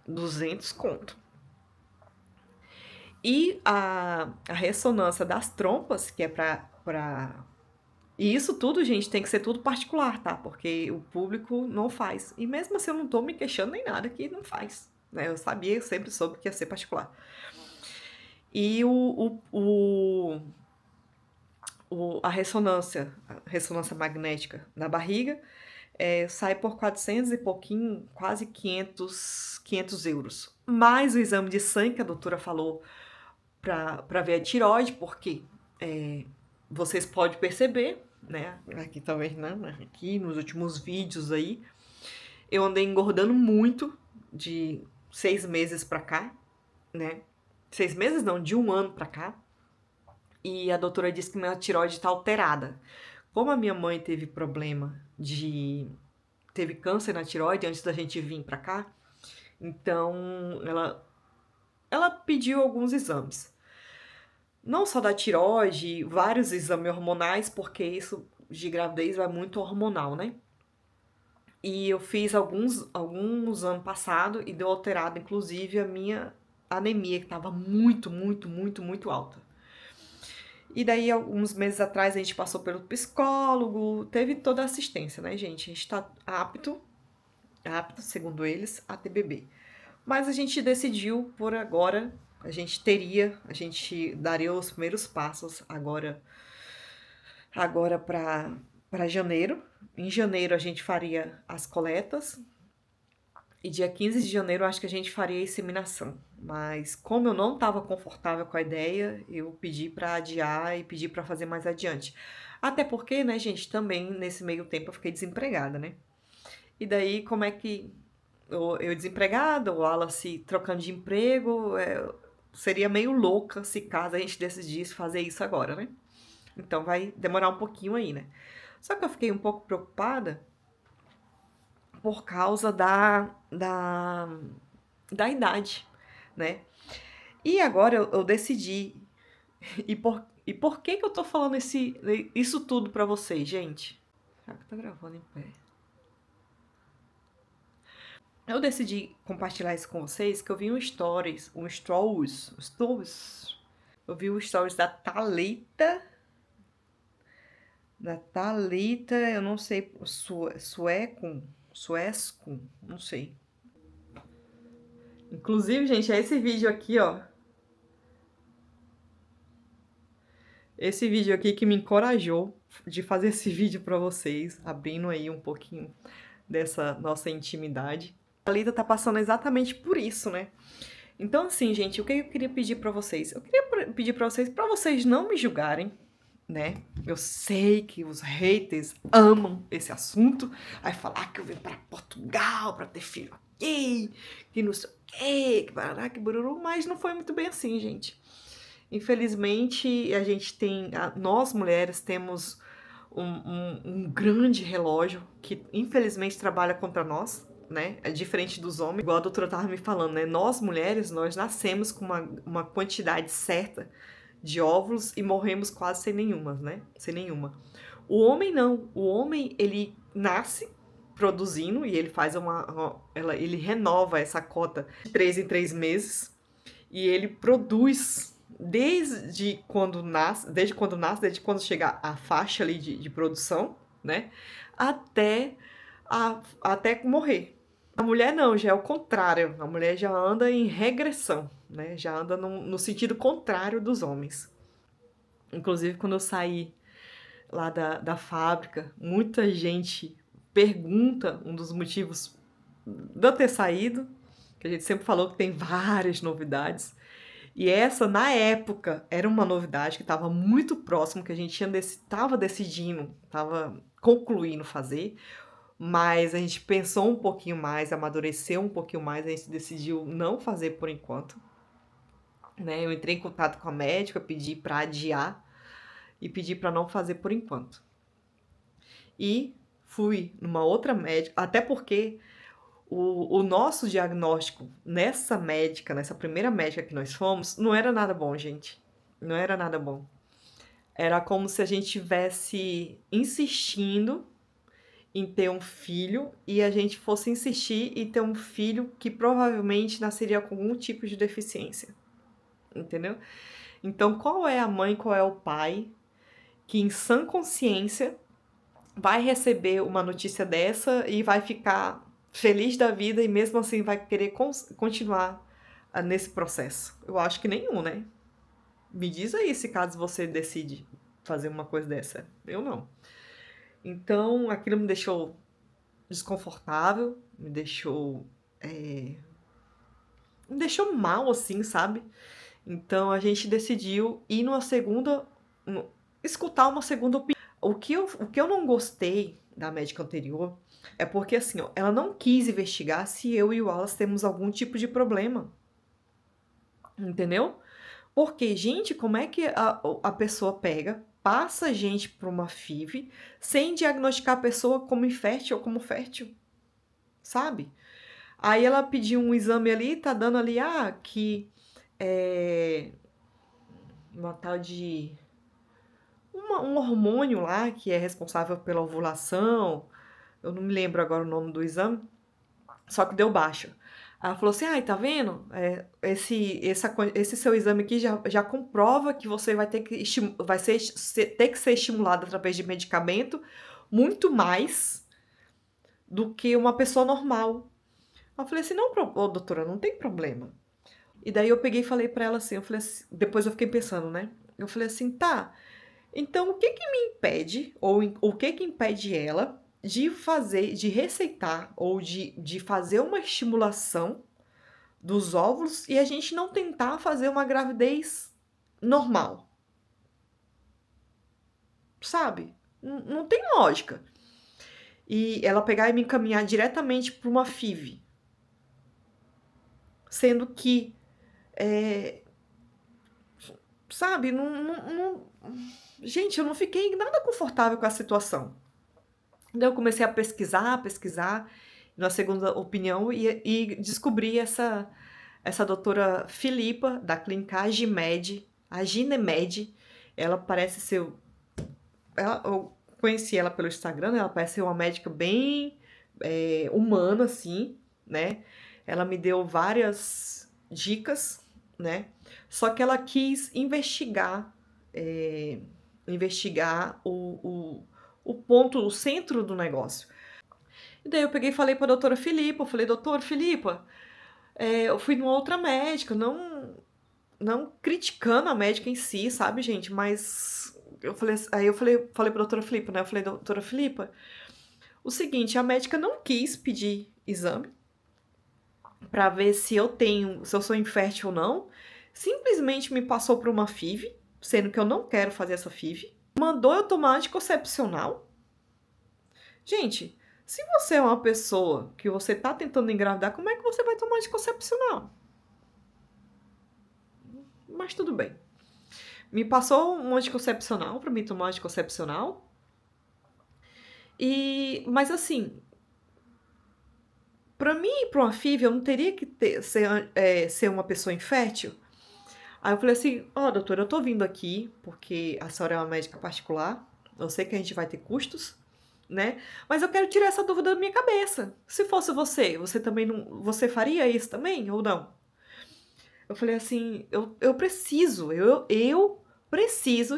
200 conto. E a ressonância das trompas, que é pra... E isso tudo, gente, tem que ser tudo particular, tá? Porque o público não faz. E mesmo assim eu não tô me queixando nem nada que não faz. Né? Eu sempre soube que ia ser particular. E a ressonância magnética na barriga, sai por 400 e pouquinho, quase 500 euros. Mais o exame de sangue que a doutora falou para ver a tireoide, porque vocês podem perceber, né? Aqui talvez não, mas aqui nos últimos vídeos aí, eu andei engordando muito de 6 meses pra cá, né? 6 meses não, de 1 ano pra cá. E a doutora disse que minha tireoide tá alterada. Como a minha mãe teve problema teve câncer na tireoide antes da gente vir pra cá, então ela pediu alguns exames. Não só da tireoide, vários exames hormonais, porque isso de gravidez vai muito hormonal, né? E eu fiz alguns anos passado e deu alterado, inclusive, a minha anemia, que estava muito, muito, muito, muito alta. E daí, alguns meses atrás, a gente passou pelo psicólogo, teve toda a assistência, né, gente? A gente tá apto, segundo eles, a ter bebê. Mas a gente decidiu, por agora, a gente daria os primeiros passos agora para janeiro. Em janeiro a gente faria as coletas e dia 15 de janeiro eu acho que a gente faria a inseminação. Mas como eu não estava confortável com a ideia, eu pedi para adiar e pedi para fazer mais adiante. Até porque, né, gente, também nesse meio tempo eu fiquei desempregada, né? E daí, como é que eu desempregada, o Wallace trocando de emprego, seria meio louca se caso a gente decidisse fazer isso agora, né? Então vai demorar um pouquinho aí, né? Só que eu fiquei um pouco preocupada por causa da idade, né? E agora eu decidi. E por que eu tô falando isso tudo pra vocês, gente? Será que tá gravando em pé? Eu decidi compartilhar isso com vocês, que eu vi um stories. Eu vi o stories da Thalita. Eu não sei, suesco, não sei. Inclusive, gente, é esse vídeo aqui, ó. esse vídeo aqui que me encorajou de fazer esse vídeo pra vocês, abrindo aí um pouquinho dessa nossa intimidade. A Lida tá passando exatamente por isso, né? Então, assim, gente, o que eu queria pedir pra vocês? Eu queria pedir pra vocês não me julgarem, né? Eu sei que os haters amam esse assunto, aí falar que eu vim pra Portugal pra ter filho aqui, que não sei o quê, que barará, que bururu, mas não foi muito bem assim, gente. Infelizmente, a gente tem, nós mulheres temos um grande relógio que infelizmente trabalha contra nós, né? É diferente dos homens, igual a doutora tava me falando, né? Nós mulheres, nós nascemos com uma quantidade certa de óvulos e morremos quase sem nenhuma, né? Sem nenhuma. O homem não. O homem, ele nasce produzindo e ele faz ele renova essa cota de 3 em 3 meses e ele produz desde quando nasce, desde quando chega a faixa ali de produção, né? Até, até morrer. A mulher não, já é o contrário. A mulher já anda em regressão, né? Já anda no sentido contrário dos homens. Inclusive, quando eu saí lá da fábrica, muita gente pergunta um dos motivos de eu ter saído, que a gente sempre falou que tem várias novidades. E essa, na época, era uma novidade que estava muito próximo, que a gente estava decidindo, estava concluindo fazer, mas a gente pensou um pouquinho mais, amadureceu um pouquinho mais, a gente decidiu não fazer por enquanto. Né? Eu entrei em contato com a médica, pedi para adiar e pedi para não fazer por enquanto. E fui numa outra médica, até porque o nosso diagnóstico nessa médica, nessa primeira médica que nós fomos, não era nada bom, gente. Não era nada bom. Era como se a gente tivesse insistindo em ter um filho e a gente fosse insistir em ter um filho que provavelmente nasceria com algum tipo de deficiência. Entendeu? Então, qual é a mãe, qual é o pai que em sã consciência vai receber uma notícia dessa e vai ficar feliz da vida e mesmo assim vai querer continuar nesse processo? Eu acho que nenhum, né? Me diz aí se caso você decide fazer uma coisa dessa. Eu não. Então, aquilo me deixou desconfortável, me deixou mal, assim, sabe? Então, a gente decidiu ir numa segunda, escutar uma segunda opinião. O que eu não gostei da médica anterior é porque, assim, ó, ela não quis investigar se eu e o Wallace temos algum tipo de problema. Entendeu? Porque, gente, como é que a pessoa passa a gente para uma FIV sem diagnosticar a pessoa como infértil ou como fértil? Sabe? Aí ela pediu um exame ali, tá dando ali, que é uma tal de um hormônio lá que é responsável pela ovulação. Eu não me lembro agora o nome do exame, só que deu baixa. Ela falou assim: ai, tá vendo? Esse seu exame aqui já comprova que você vai ter que, ter que ser estimulado através de medicamento muito mais do que uma pessoa normal. Eu falei assim: não, doutora, não tem problema. E daí eu peguei e falei pra ela assim, eu falei assim, depois eu fiquei pensando, né? Eu falei assim, tá, então o que que me impede, ou o que que impede ela de receitar ou de fazer uma estimulação dos óvulos e a gente não tentar fazer uma gravidez normal? Sabe? Não tem lógica. E ela pegar e me encaminhar diretamente para uma FIV. Sendo que, sabe, gente, eu não fiquei nada confortável com a situação. Daí eu comecei a pesquisar, na segunda opinião, e descobri essa doutora Filipa, da clínica a Ginemed. Ela parece ser. Eu conheci ela pelo Instagram, né? Ela parece ser uma médica bem humana, assim, né? Ela me deu várias dicas, né? Só que ela quis investigar o ponto, o centro do negócio. E daí eu peguei e falei pra doutora Filipa, eu falei, doutora Filipa, eu fui numa outra médica, não... não criticando a médica em si, sabe, gente? Mas falei pra doutora Filipa, né? Eu falei, doutora Filipa, o seguinte, a médica não quis pedir exame pra ver se eu sou infértil ou não. Simplesmente me passou pra uma FIV, sendo que eu não quero fazer essa FIV. Mandou eu tomar anticoncepcional. Gente, se você é uma pessoa que você tá tentando engravidar, como é que você vai tomar anticoncepcional? Mas tudo bem. Me passou um anticoncepcional pra mim tomar anticoncepcional. Mas assim, pra mim ir pra uma FIV, eu não teria que ser uma pessoa infértil? Aí eu falei assim, doutora, eu tô vindo aqui porque a senhora é uma médica particular, eu sei que a gente vai ter custos, né? Mas eu quero tirar essa dúvida da minha cabeça. Se fosse você também não, você faria isso também ou não? Eu falei assim, eu preciso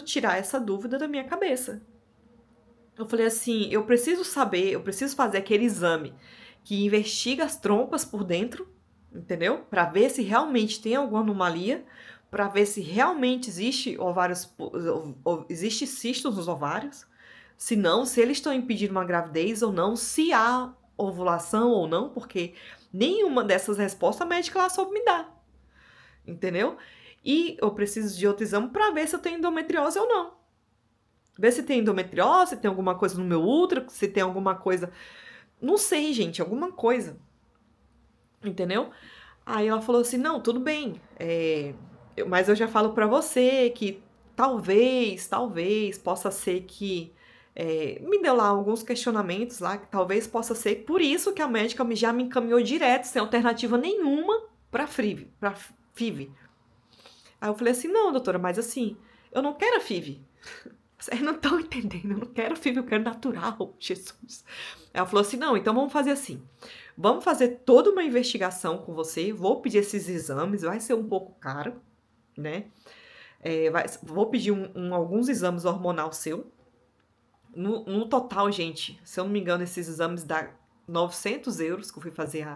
tirar essa dúvida da minha cabeça. Eu falei assim, eu preciso saber, eu preciso fazer aquele exame que investiga as trompas por dentro, entendeu? Pra ver se realmente tem alguma anomalia, pra ver se realmente existe cistos nos ovários, se não, se eles estão impedindo uma gravidez ou não, se há ovulação ou não, porque nenhuma dessas respostas a médica ela soube me dar, entendeu? E eu preciso de outro exame pra ver se eu tenho endometriose ou não. Ver se tem endometriose, se tem alguma coisa no meu útero, se tem alguma coisa. Não sei, gente, alguma coisa. Entendeu? Aí ela falou assim: não, tudo bem, mas eu já falo pra você que talvez possa ser que. Me deu lá alguns questionamentos lá, que talvez possa ser por isso que a médica já me encaminhou direto, sem alternativa nenhuma, pra FIV. Aí eu falei assim: não, doutora, mas assim, eu não quero a FIV. Vocês não estão entendendo, eu não quero FIV, eu quero natural, Jesus. Ela falou assim, não, então vamos fazer assim. Vamos fazer toda uma investigação com você, vou pedir esses exames, vai ser um pouco caro, né? Vou pedir alguns exames hormonal seu. No total, gente, se eu não me engano, esses exames dá 900 euros que eu fui fazer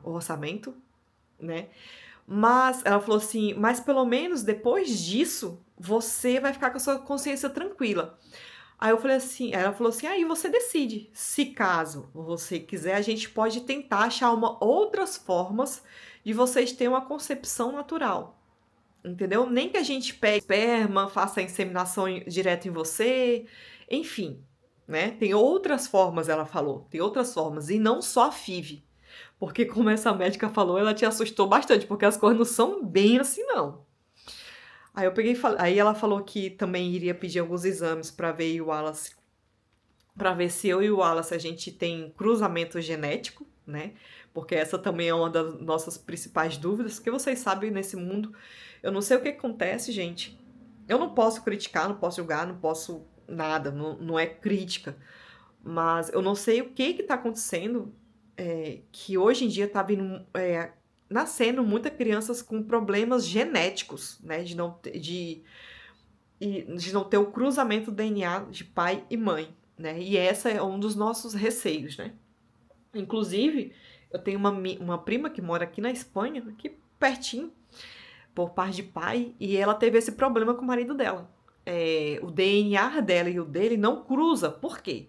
o orçamento, né? Mas ela falou assim, mas pelo menos depois disso, você vai ficar com a sua consciência tranquila. Aí eu falei assim, ela falou assim, aí você decide. Se caso você quiser, a gente pode tentar achar outras formas de vocês terem uma concepção natural. Entendeu? Nem que a gente pegue esperma, faça a inseminação direto em você, enfim, né? Tem outras formas, ela falou, tem outras formas, e não só a FIV. Porque, como essa médica falou, ela te assustou bastante, porque as coisas não são bem assim, não. Aí eu peguei, aí ela falou que também iria pedir alguns exames para ver o Wallace, para ver se eu e o Wallace a gente tem cruzamento genético, né? Porque essa também é uma das nossas principais dúvidas, porque vocês sabem, nesse mundo, eu não sei o que acontece, gente. Eu não posso criticar, não posso julgar, não posso nada, não é crítica. Mas eu não sei o que tá acontecendo, que hoje em dia tá vindo, nascendo muitas crianças com problemas genéticos, né? De não ter o cruzamento do DNA de pai e mãe, né? E essa é um dos nossos receios, né? Inclusive, eu tenho uma prima que mora aqui na Espanha, aqui pertinho, por parte de pai, e ela teve esse problema com o marido dela. O DNA dela e o dele não cruza. Por quê?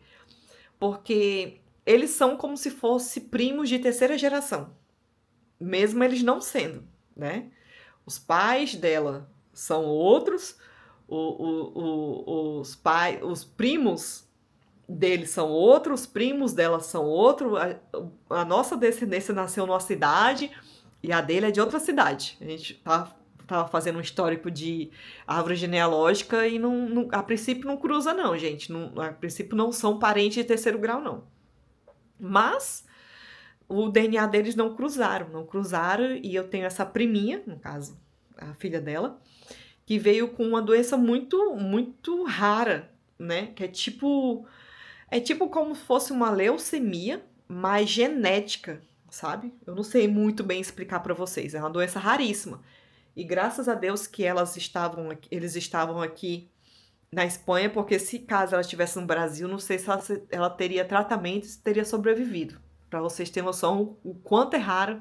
Porque eles são como se fossem primos de terceira geração, mesmo eles não sendo, né? Os pais dela são outros, os primos deles são outros, os primos dela são outros, a nossa descendência nasceu numa cidade e a dele é de outra cidade. A gente tava fazendo um histórico de árvore genealógica e a princípio não cruza não, gente. A princípio não são parentes de terceiro grau, não. Mas o DNA deles não cruzaram, e eu tenho essa priminha, no caso, a filha dela, que veio com uma doença muito, muito rara, né? Que é tipo como se fosse uma leucemia, mas genética, sabe? Eu não sei muito bem explicar para vocês, é uma doença raríssima. E graças a Deus que eles estavam aqui na Espanha, porque se caso ela estivesse no Brasil, não sei se ela teria tratamento e se teria sobrevivido. Para vocês terem noção o quanto é raro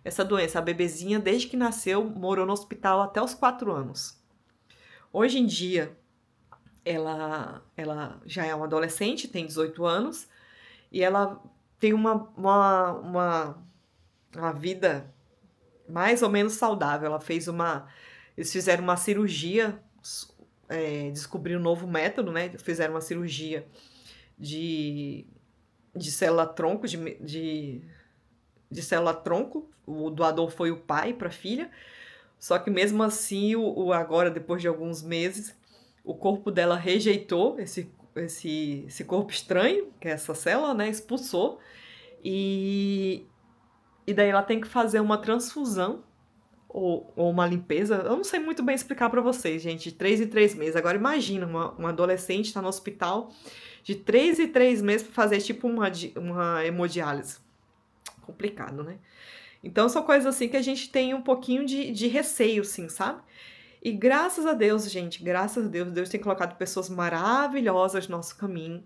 essa doença. A bebezinha, desde que nasceu, morou no hospital até os 4 anos. Hoje em dia, ela já é uma adolescente, tem 18 anos, e ela tem uma vida mais ou menos saudável. Eles fizeram uma cirurgia, descobriram um novo método, né? Fizeram uma cirurgia de célula-tronco, de célula-tronco. O doador foi o pai para a filha. Só que mesmo assim, agora, depois de alguns meses, o corpo dela rejeitou esse corpo estranho, que é essa célula, né? Expulsou. E daí ela tem que fazer uma transfusão ou uma limpeza. Eu não sei muito bem explicar para vocês, gente, de 3 em 3 meses. Agora imagina uma adolescente estar no hospital de 3 em 3 meses para fazer tipo uma hemodiálise. Complicado, né? Então são coisas assim que a gente tem um pouquinho de receio, sim, sabe? E graças a Deus, gente, graças a Deus, Deus tem colocado pessoas maravilhosas no nosso caminho,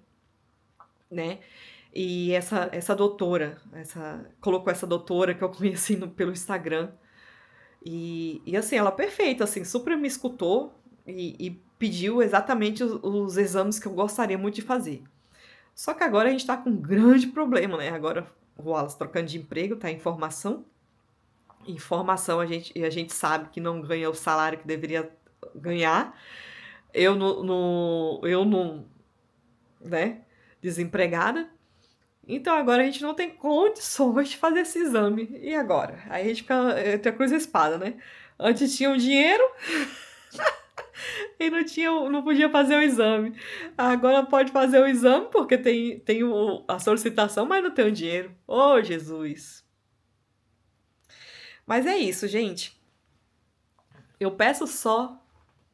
né? E essa doutora, colocou essa doutora que eu conheci pelo Instagram. E assim, ela é perfeita, assim, super me escutou e pediu exatamente os exames que eu gostaria muito de fazer. Só que agora a gente tá com um grande problema, né? Agora o Wallace trocando de emprego, tá em formação. Em formação a gente sabe que não ganha o salário que deveria ganhar. Eu não, né? Desempregada. Então agora a gente não tem condições de fazer esse exame. E agora? Aí a gente fica entre a cruz e a espada, né? Antes tinha o dinheiro e não podia fazer o exame. Agora pode fazer o exame porque tem a solicitação, mas não tem o dinheiro. Oh, Jesus! Mas é isso, gente. Eu peço só,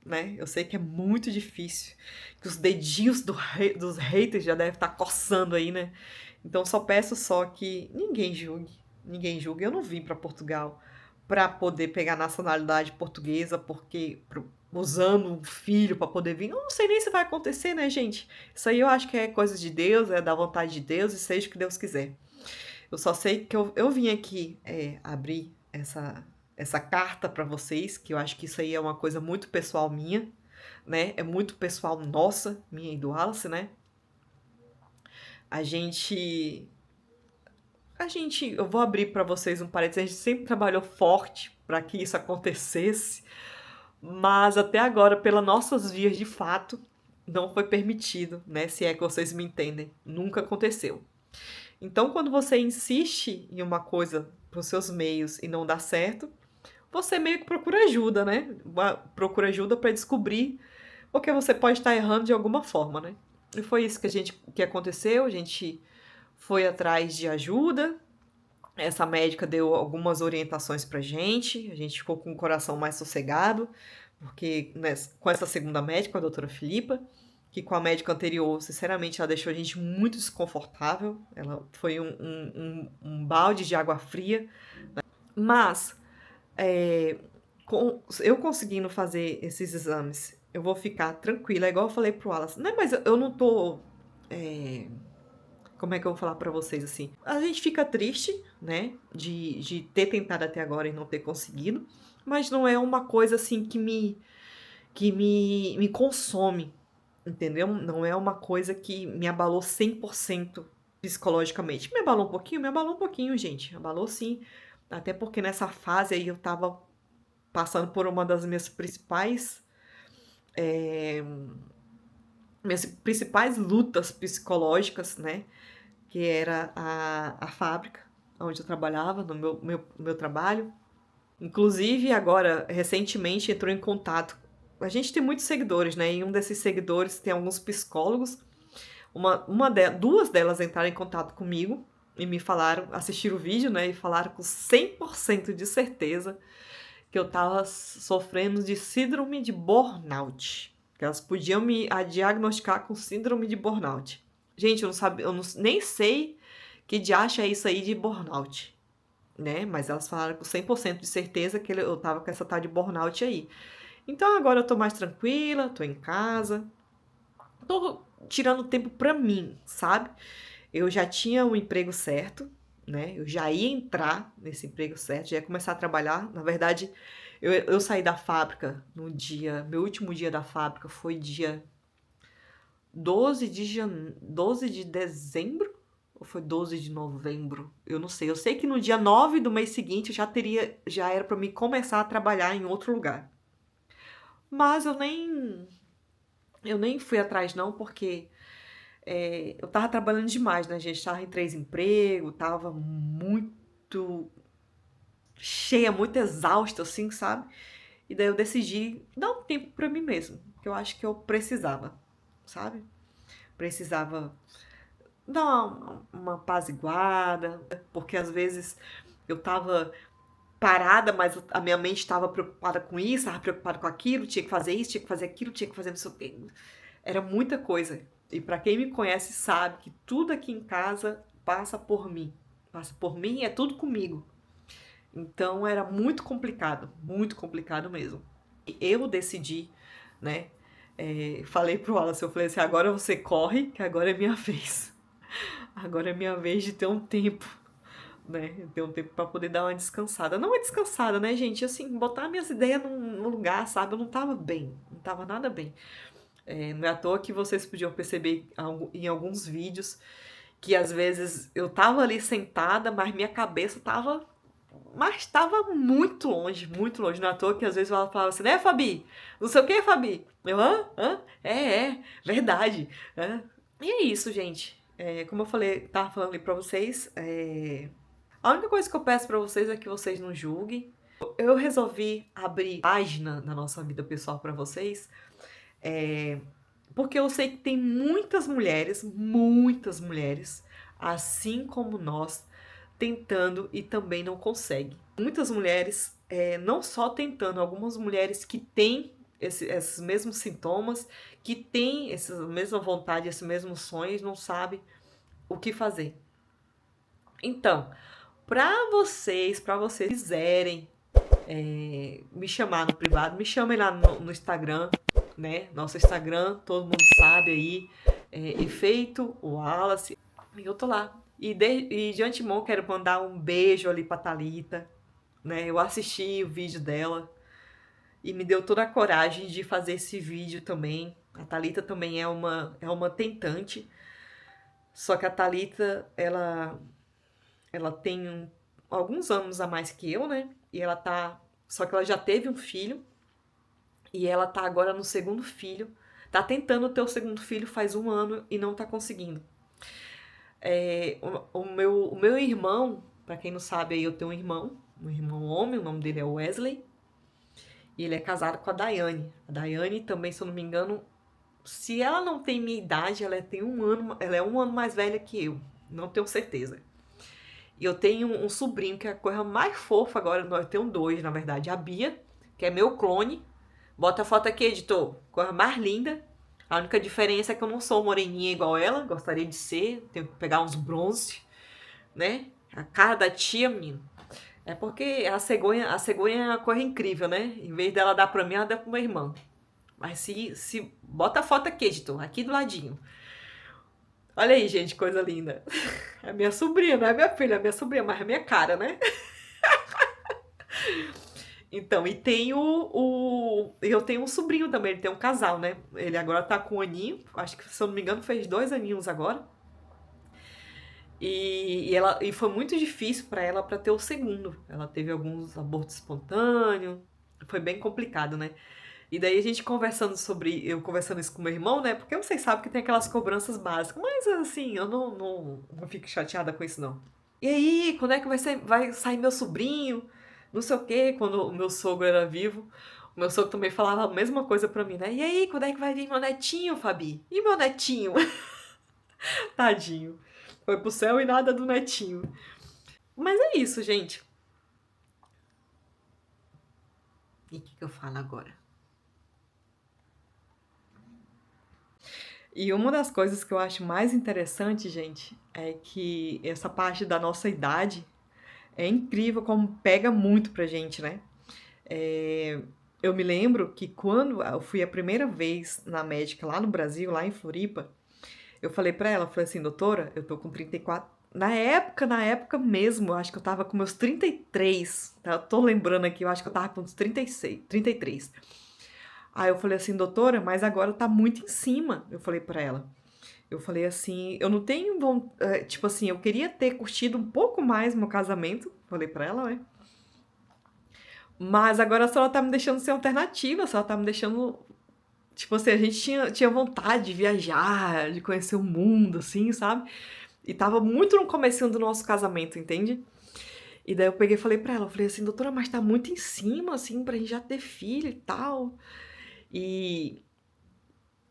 né? Eu sei que é muito difícil, que os dedinhos dos haters já devem estar coçando aí, né? Então só peço só que ninguém julgue, ninguém julgue. Eu não vim para Portugal para poder pegar nacionalidade portuguesa, porque usando um filho para poder vir. Eu não sei nem se vai acontecer, né, gente? Isso aí eu acho que é coisa de Deus, é da vontade de Deus e seja o que Deus quiser. Eu só sei que eu vim aqui abrir essa carta para vocês, que eu acho que isso aí é uma coisa muito pessoal minha, né? É muito pessoal nossa, minha e do Wallace, né? A gente, eu vou abrir para vocês um parênteses, a gente sempre trabalhou forte para que isso acontecesse, mas até agora, pelas nossas vias de fato, não foi permitido, né? Se é que vocês me entendem, nunca aconteceu. Então, quando você insiste em uma coisa para os seus meios e não dá certo, você meio que procura ajuda, né? Procura ajuda para descobrir porque você pode estar errando de alguma forma, né? E foi isso que aconteceu, a gente foi atrás de ajuda, essa médica deu algumas orientações pra gente, a gente ficou com o coração mais sossegado, porque né, com essa segunda médica, a doutora Filipa, que com a médica anterior, sinceramente, ela deixou a gente muito desconfortável, ela foi um balde de água fria, né? Mas eu conseguindo fazer esses exames, eu vou ficar tranquila, igual eu falei pro Wallace, não, mas eu não tô... como é que eu vou falar pra vocês assim? A gente fica triste, né, de ter tentado até agora e não ter conseguido, mas não é uma coisa assim que me consome, entendeu? Não é uma coisa que me abalou 100% psicologicamente. Me abalou um pouquinho, gente. Me abalou sim. Até porque nessa fase aí eu tava passando por uma das minhas principais lutas psicológicas, né? Que era a fábrica onde eu trabalhava, no meu trabalho. Inclusive, agora, recentemente, entrou em contato. A gente tem muitos seguidores, né? E um desses seguidores tem alguns psicólogos. Duas delas entraram em contato comigo e me falaram, assistiram o vídeo, né? E falaram com 100% de certeza que eu tava sofrendo de síndrome de burnout. Que elas podiam me diagnosticar com síndrome de burnout. Gente, nem sei que diacho é isso aí de burnout, né? Mas elas falaram com 100% de certeza que eu tava com essa tal de burnout aí. Então agora eu tô mais tranquila, tô em casa, tô tirando tempo pra mim, sabe? Eu já tinha um emprego certo, né? Eu já ia entrar nesse emprego certo, já ia começar a trabalhar. Na verdade, eu saí da fábrica no dia. Meu último dia da fábrica foi dia 12 de dezembro? Ou foi 12 de novembro? Eu não sei. Eu sei que no dia 9 do mês seguinte já era para mim começar a trabalhar em outro lugar. Mas eu nem fui atrás não, porque eu tava trabalhando demais, né, gente? Tava em 3 empregos, tava muito cheia, muito exausta, assim, sabe? E daí eu decidi dar um tempo pra mim mesmo, que eu acho que eu precisava, sabe? Precisava dar uma apaziguada, porque às vezes eu tava parada, mas a minha mente estava preocupada com isso, estava preocupada com aquilo, tinha que fazer isso, tinha que fazer aquilo, tinha que fazer não sei o quê. Era muita coisa. E para quem me conhece sabe que tudo aqui em casa passa por mim. Passa por mim e é tudo comigo. Então era muito complicado mesmo. E eu decidi, né? Falei pro Wallace, eu falei assim, agora você corre, que agora é minha vez. Agora é minha vez de ter um tempo, né? Ter um tempo pra poder dar uma descansada. Não é descansada, né, gente? Assim, botar minhas ideias no lugar, sabe? Eu não tava bem, não tava nada bem. Não é à toa que vocês podiam perceber em alguns vídeos que às vezes eu tava ali sentada, mas minha cabeça tava. Mas estava muito longe, muito longe. Não é à toa que às vezes ela falava assim, né, Fabi? Não sei o que, Fabi? Eu, hã? Hã? Verdade. Hã? E é isso, gente. Como eu falei, tava falando ali pra vocês, a única coisa que eu peço pra vocês é que vocês não julguem. Eu resolvi abrir página na nossa vida pessoal pra vocês, porque eu sei que tem muitas mulheres, assim como nós, tentando e também não conseguem. Muitas mulheres, não só tentando, algumas mulheres que têm esses mesmos sintomas, que têm essa mesma vontade, esses mesmos sonhos, não sabem o que fazer. Então, para vocês quiserem me chamar no privado, me chamem lá no Instagram, né? Nosso Instagram, todo mundo sabe aí, Efeito Wallace, e eu tô lá. E de antemão quero mandar um beijo ali pra Thalita, né? Eu assisti o vídeo dela e me deu toda a coragem de fazer esse vídeo também. A Thalita também é uma tentante, só que a Thalita, ela tem alguns anos a mais que eu, né? E ela tá. Só que ela já teve um filho e ela tá agora no segundo filho. Tá tentando ter o segundo filho faz 1 ano e não tá conseguindo. O meu irmão, pra quem não sabe, aí eu tenho um irmão homem, o nome dele é Wesley. E ele é casado com a Daiane. A Daiane também, se eu não me engano, se ela não tem minha idade, ela é 1 ano mais velha que eu. Não tenho certeza. E eu tenho um sobrinho que é a coisa mais fofa agora. Eu tenho 2, na verdade. A Bia, que é meu clone. Bota a foto aqui, editor. Coisa mais linda. A única diferença é que eu não sou moreninha igual ela. Gostaria de ser. Tenho que pegar uns bronze, né? A cara da tia, menino. É porque a cegonha é uma coisa incrível, né? Em vez dela dar pra mim, ela dá pro meu irmão. Mas se bota a foto aqui, editor. Aqui do ladinho. Olha aí, gente, coisa linda. É minha sobrinha, não é minha filha, é minha sobrinha, mas é minha cara, né? Então, e tem eu tenho um sobrinho também, ele tem um casal, né? Ele agora tá com 1 aninho, acho que, se eu não me engano, fez 2 aninhos agora. E foi muito difícil pra ela pra ter o segundo. Ela teve alguns abortos espontâneos, foi bem complicado, né? E daí a gente eu conversando isso com meu irmão, né? Porque vocês sabem que tem aquelas cobranças básicas, mas assim, eu não fico chateada com isso, não. E aí, quando é que vai sair meu sobrinho? Não sei o quê, quando o meu sogro era vivo. O meu sogro também falava a mesma coisa pra mim, né? E aí, quando é que vai vir meu netinho, Fabi? E meu netinho? Tadinho. Foi pro céu e nada do netinho. Mas é isso, gente. E o que eu falo agora? E uma das coisas que eu acho mais interessante, gente, é que essa parte da nossa idade é incrível como pega muito pra gente, né? Eu me lembro que quando eu fui a primeira vez na médica lá no Brasil, lá em Floripa, eu falei pra ela, falei assim, doutora, eu tô com 34. Na época mesmo, eu acho que eu tava com meus 33, tá? Eu tô lembrando aqui, eu acho que eu tava com uns 36, 33. Aí eu falei assim, doutora, mas agora tá muito em cima, eu falei pra ela. Eu falei assim, eu não tenho tipo assim, eu queria ter curtido um pouco mais meu casamento, falei pra ela, né? Mas agora a senhora tá me deixando sem alternativa, a senhora tá me deixando. Tipo assim, a gente tinha vontade de viajar, de conhecer o mundo, assim, sabe? E tava muito no comecinho do nosso casamento, entende? E daí eu peguei e falei pra ela, eu falei assim, doutora, mas tá muito em cima, assim, pra gente já ter filho e tal. E,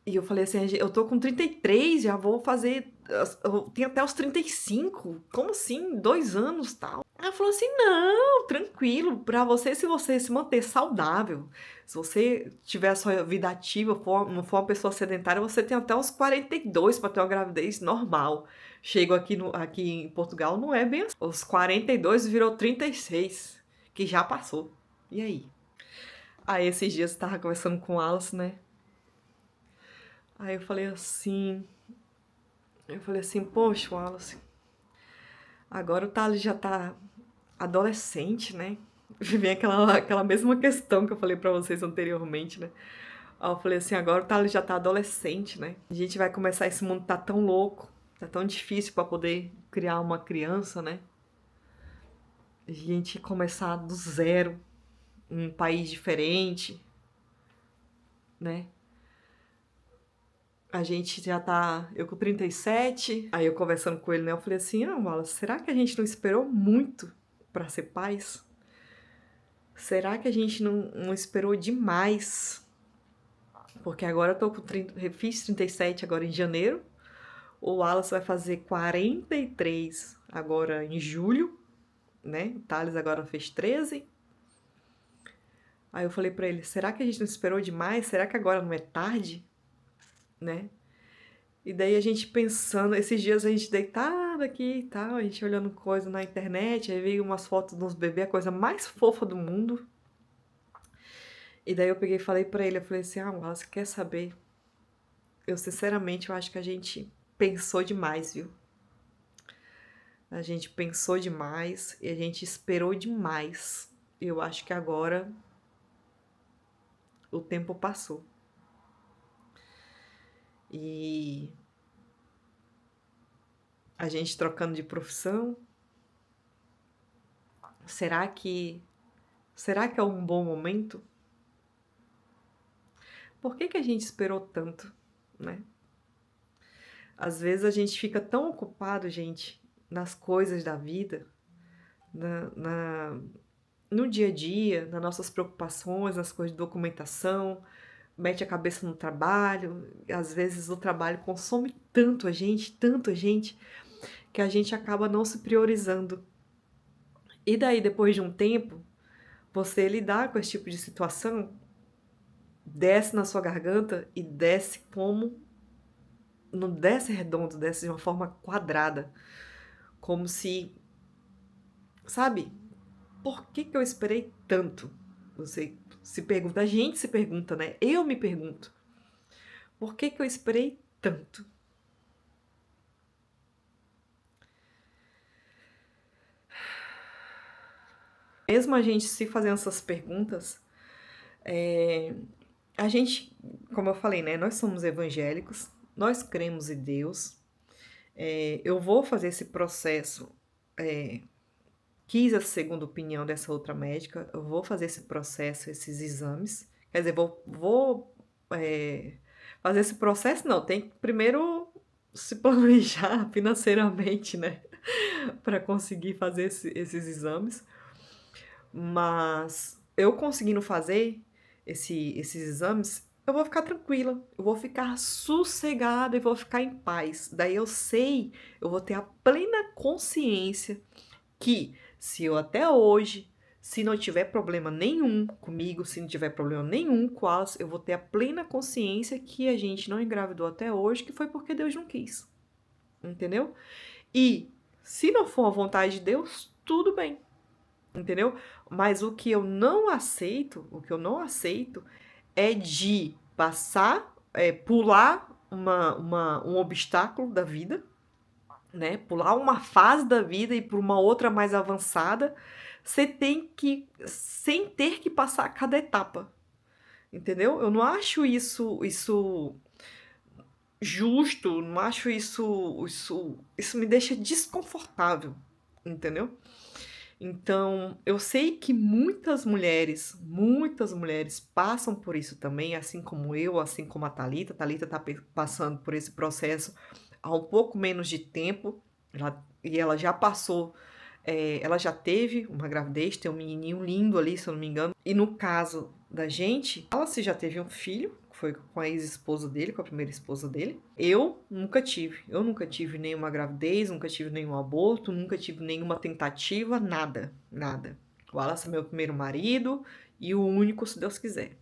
e eu falei assim, eu tô com 33, já vou fazer. Eu tenho até os 35. Como assim? 2 anos e tal. Ela falou assim: não, tranquilo, pra você, se você se manter saudável, se você tiver a sua vida ativa, não for uma pessoa sedentária, você tem até os 42 para ter uma gravidez normal. Chego aqui, aqui em Portugal, não é bem assim. Os 42 virou 36, que já passou. E aí? Aí esses dias eu tava conversando com o Alice, né? Aí eu falei assim, poxa, Wallace, agora o Thales já tá adolescente, né? Vem aquela mesma questão que eu falei pra vocês anteriormente, né? Aí eu falei assim, agora o Thales já tá adolescente, né? A gente vai começar, esse mundo tá tão louco, tá tão difícil pra poder criar uma criança, né? A gente começar do zero, em um país diferente, né? A gente já tá, eu com 37, aí eu conversando com ele, né? Eu falei assim, ah, Wallace, será que a gente não esperou muito pra ser pais? Será que a gente não esperou demais? Porque agora eu tô com 30, fiz 37 agora em janeiro. O Wallace vai fazer 43 agora em julho, né? O Thales agora fez 13. Aí eu falei pra ele, será que a gente não esperou demais? Será que agora não é tarde? Né? E daí a gente pensando, esses dias a gente deitado aqui e tal, a gente olhando coisa na internet, aí veio umas fotos dos bebês, a coisa mais fofa do mundo. E daí eu peguei e falei pra ele, eu falei assim, ah, Wallace, quer saber? Eu sinceramente eu acho que a gente pensou demais, viu? A gente pensou demais e a gente esperou demais. Eu acho que agora o tempo passou. E a gente trocando de profissão, será que será que é um bom momento? Por que a gente esperou tanto, né? Às vezes a gente fica tão ocupado, gente, nas coisas da vida, na, na, no dia a dia, nas nossas preocupações, nas coisas de documentação, mete a cabeça no trabalho, às vezes o trabalho consome tanto a gente, que a gente acaba não se priorizando. E daí, depois de um tempo, você lidar com esse tipo de situação, desce na sua garganta e desce como. Não desce redondo, desce de uma forma quadrada. Como se. Sabe? Por que eu esperei tanto? Você se pergunta, a gente se pergunta, né? Eu me pergunto. Por que eu esperei tanto? Mesmo a gente se fazendo essas perguntas, a gente, como eu falei, né? Nós somos evangélicos, nós cremos em Deus. Eu vou fazer esse processo, quis a segunda opinião dessa outra médica, eu vou fazer esse processo, esses exames. Quer dizer, vou fazer esse processo, não, tem que primeiro se planejar financeiramente, né? Para conseguir fazer esses exames. Mas eu conseguindo fazer esses exames, eu vou ficar tranquila, eu vou ficar sossegada e vou ficar em paz. Daí eu sei, eu vou ter a plena consciência que se eu até hoje, se não tiver problema nenhum comigo, se não tiver problema nenhum com elas, eu vou ter a plena consciência que a gente não engravidou até hoje, que foi porque Deus não quis. Entendeu? E se não for a vontade de Deus, tudo bem. Entendeu? Mas o que eu não aceito é de passar, pular um obstáculo da vida, né? Pular uma fase da vida e para uma outra mais avançada, você tem que, sem ter que passar cada etapa, entendeu? Eu não acho isso justo, não acho isso me deixa desconfortável, entendeu? Então, eu sei que muitas mulheres passam por isso também, assim como eu, assim como a Thalita. A Thalita tá passando por esse processo há um pouco menos de tempo, e ela já passou, ela já teve uma gravidez, tem um menininho lindo ali, se eu não me engano. E no caso da gente, ela se já teve um filho, que foi com a ex-esposa dele, com a primeira esposa dele. Eu nunca tive. Eu nunca tive nenhuma gravidez, nunca tive nenhum aborto, nunca tive nenhuma tentativa, nada, nada. O Wallace é meu primeiro marido e o único, se Deus quiser,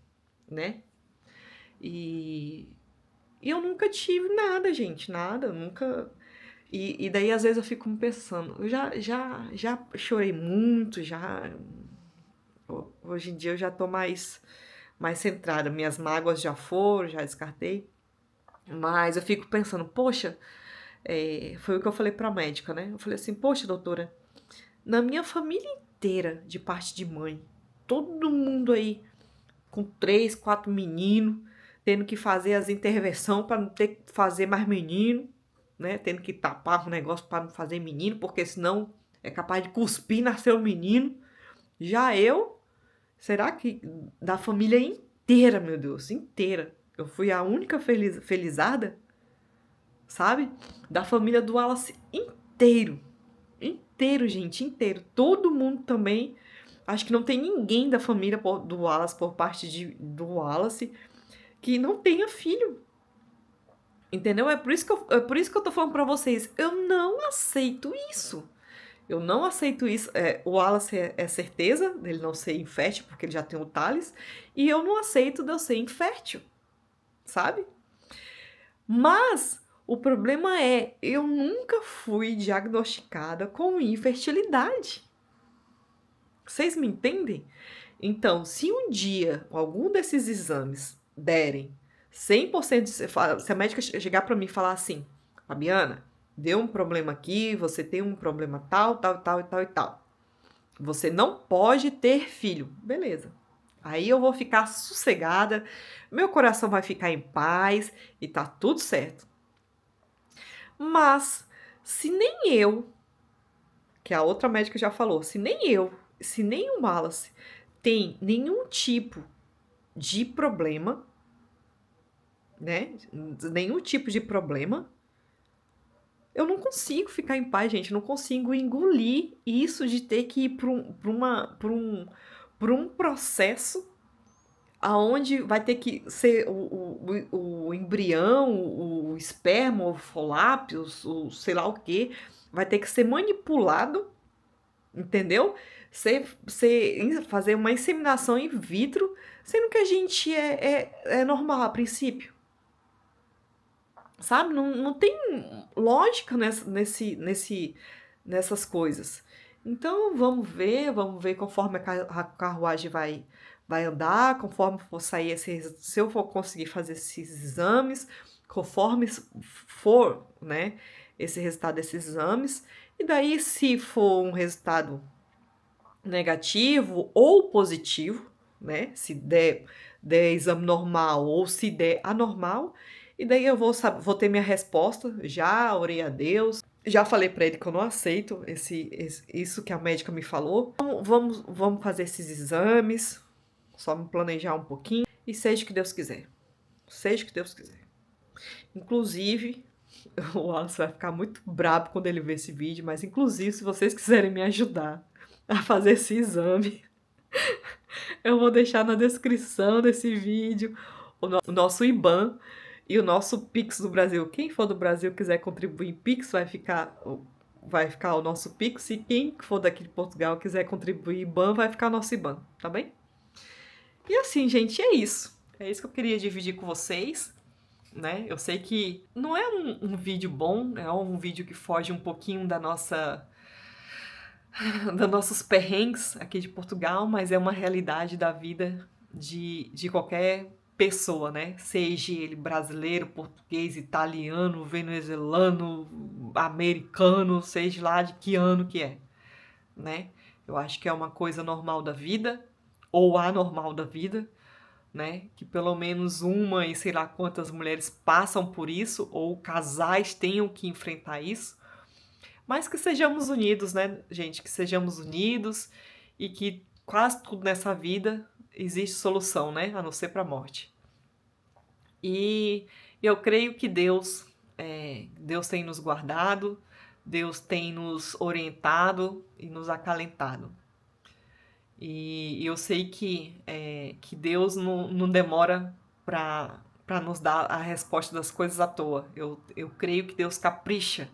né? E eu nunca tive nada, gente, nada, nunca. E daí, às vezes, eu fico me pensando, eu já chorei muito, já. Hoje em dia eu já tô mais centrada. Minhas mágoas já foram, já descartei. Mas eu fico pensando, poxa, foi o que eu falei pra médica, né? Eu falei assim, poxa, doutora, na minha família inteira, de parte de mãe, todo mundo aí com 3, 4 meninos, tendo que fazer as intervenções para não ter que fazer mais menino, né? Tendo que tapar o negócio para não fazer menino, porque senão é capaz de cuspir e nascer um menino. Já eu, será que da família inteira, meu Deus, inteira, eu fui a única felizarda, sabe? Da família do Wallace inteiro. Inteiro, gente, inteiro. Todo mundo também. Acho que não tem ninguém da família do Wallace, por parte do Wallace, que não tenha filho. Entendeu? É por isso que eu tô falando pra vocês. Eu não aceito isso. Eu não aceito isso. O Wallace é certeza dele não ser infértil, porque ele já tem o Thales. E eu não aceito de eu ser infértil, sabe? Mas o problema é, eu nunca fui diagnosticada com infertilidade. Vocês me entendem? Então, se um dia algum desses exames derem 100%, se a médica chegar para mim e falar assim, Fabiana, deu um problema aqui, você tem um problema tal, tal, tal e tal e tal. Você não pode ter filho. Beleza. Aí eu vou ficar sossegada, meu coração vai ficar em paz e tá tudo certo. Mas, se nem eu, que a outra médica já falou, se nem o Wallace tem nenhum tipo de problema, né? Nenhum tipo de problema, eu não consigo ficar em paz, gente. Eu não consigo engolir isso de ter que ir por um processo aonde vai ter que ser o embrião, o esperma, o folápio, o sei lá o que, vai ter que ser manipulado, entendeu? Fazer uma inseminação in vitro, sendo que a gente é normal a princípio. Sabe? Não tem lógica nessas coisas. Então vamos ver conforme a carruagem vai andar, conforme for sair se eu for conseguir fazer esses exames, conforme for, né, esse resultado desses exames. E daí, se for um resultado negativo ou positivo, né? Se der exame normal ou se der anormal, e daí eu vou ter minha resposta. Já orei a Deus, já falei para ele que eu não aceito isso que a médica me falou. Então, vamos fazer esses exames, só me planejar um pouquinho e seja o que Deus quiser. Seja o que Deus quiser. Inclusive, o Wallace vai ficar muito brabo quando ele ver esse vídeo, mas inclusive, se vocês quiserem me ajudar a fazer esse exame, eu vou deixar na descrição desse vídeo o nosso IBAN e o nosso Pix do Brasil. Quem for do Brasil quiser contribuir em Pix, vai ficar o nosso Pix. E quem for daqui de Portugal quiser contribuir em IBAN, vai ficar o nosso IBAN, tá bem? E assim, gente, é isso. É isso que eu queria dividir com vocês, né? Eu sei que não é um vídeo bom, é um vídeo que foge um pouquinho dos nossos perrengues aqui de Portugal, mas é uma realidade da vida de qualquer pessoa, né? Seja ele brasileiro, português, italiano, venezuelano, americano, seja lá de que ano que é, né? Eu acho que é uma coisa normal da vida, ou anormal da vida, né? Que pelo menos uma e sei lá quantas mulheres passam por isso, ou casais tenham que enfrentar isso, mas que sejamos unidos, né, gente? Que sejamos unidos e que quase tudo nessa vida existe solução, né? A não ser para a morte. E eu creio que Deus tem nos guardado, Deus tem nos orientado e nos acalentado. E eu sei que Deus não demora para nos dar a resposta das coisas à toa. Eu creio que Deus capricha,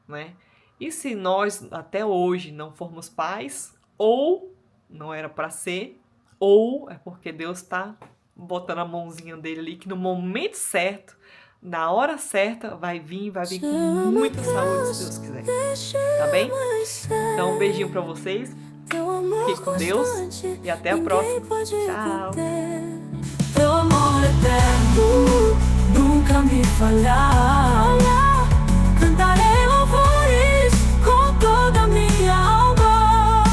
né? E se nós até hoje não formos pais, ou não era para ser, ou é porque Deus está botando a mãozinha dele ali, que no momento certo, na hora certa, vai vir com muita saúde, se Deus quiser. Tá bem? Então, um beijinho para vocês. Fique com Deus e até a próxima. Tchau. Teu amor eterno nunca me falhará. Cantarei louvores com toda a minha alma.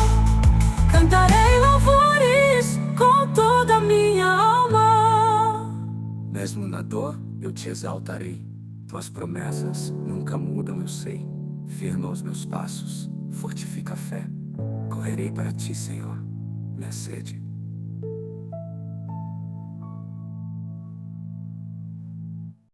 Cantarei louvores com toda a minha alma. Mesmo na dor, eu te exaltarei. Tuas promessas nunca mudam, eu sei. Firma os meus passos, fortifica a fé. Correrei para ti, Senhor, minha sede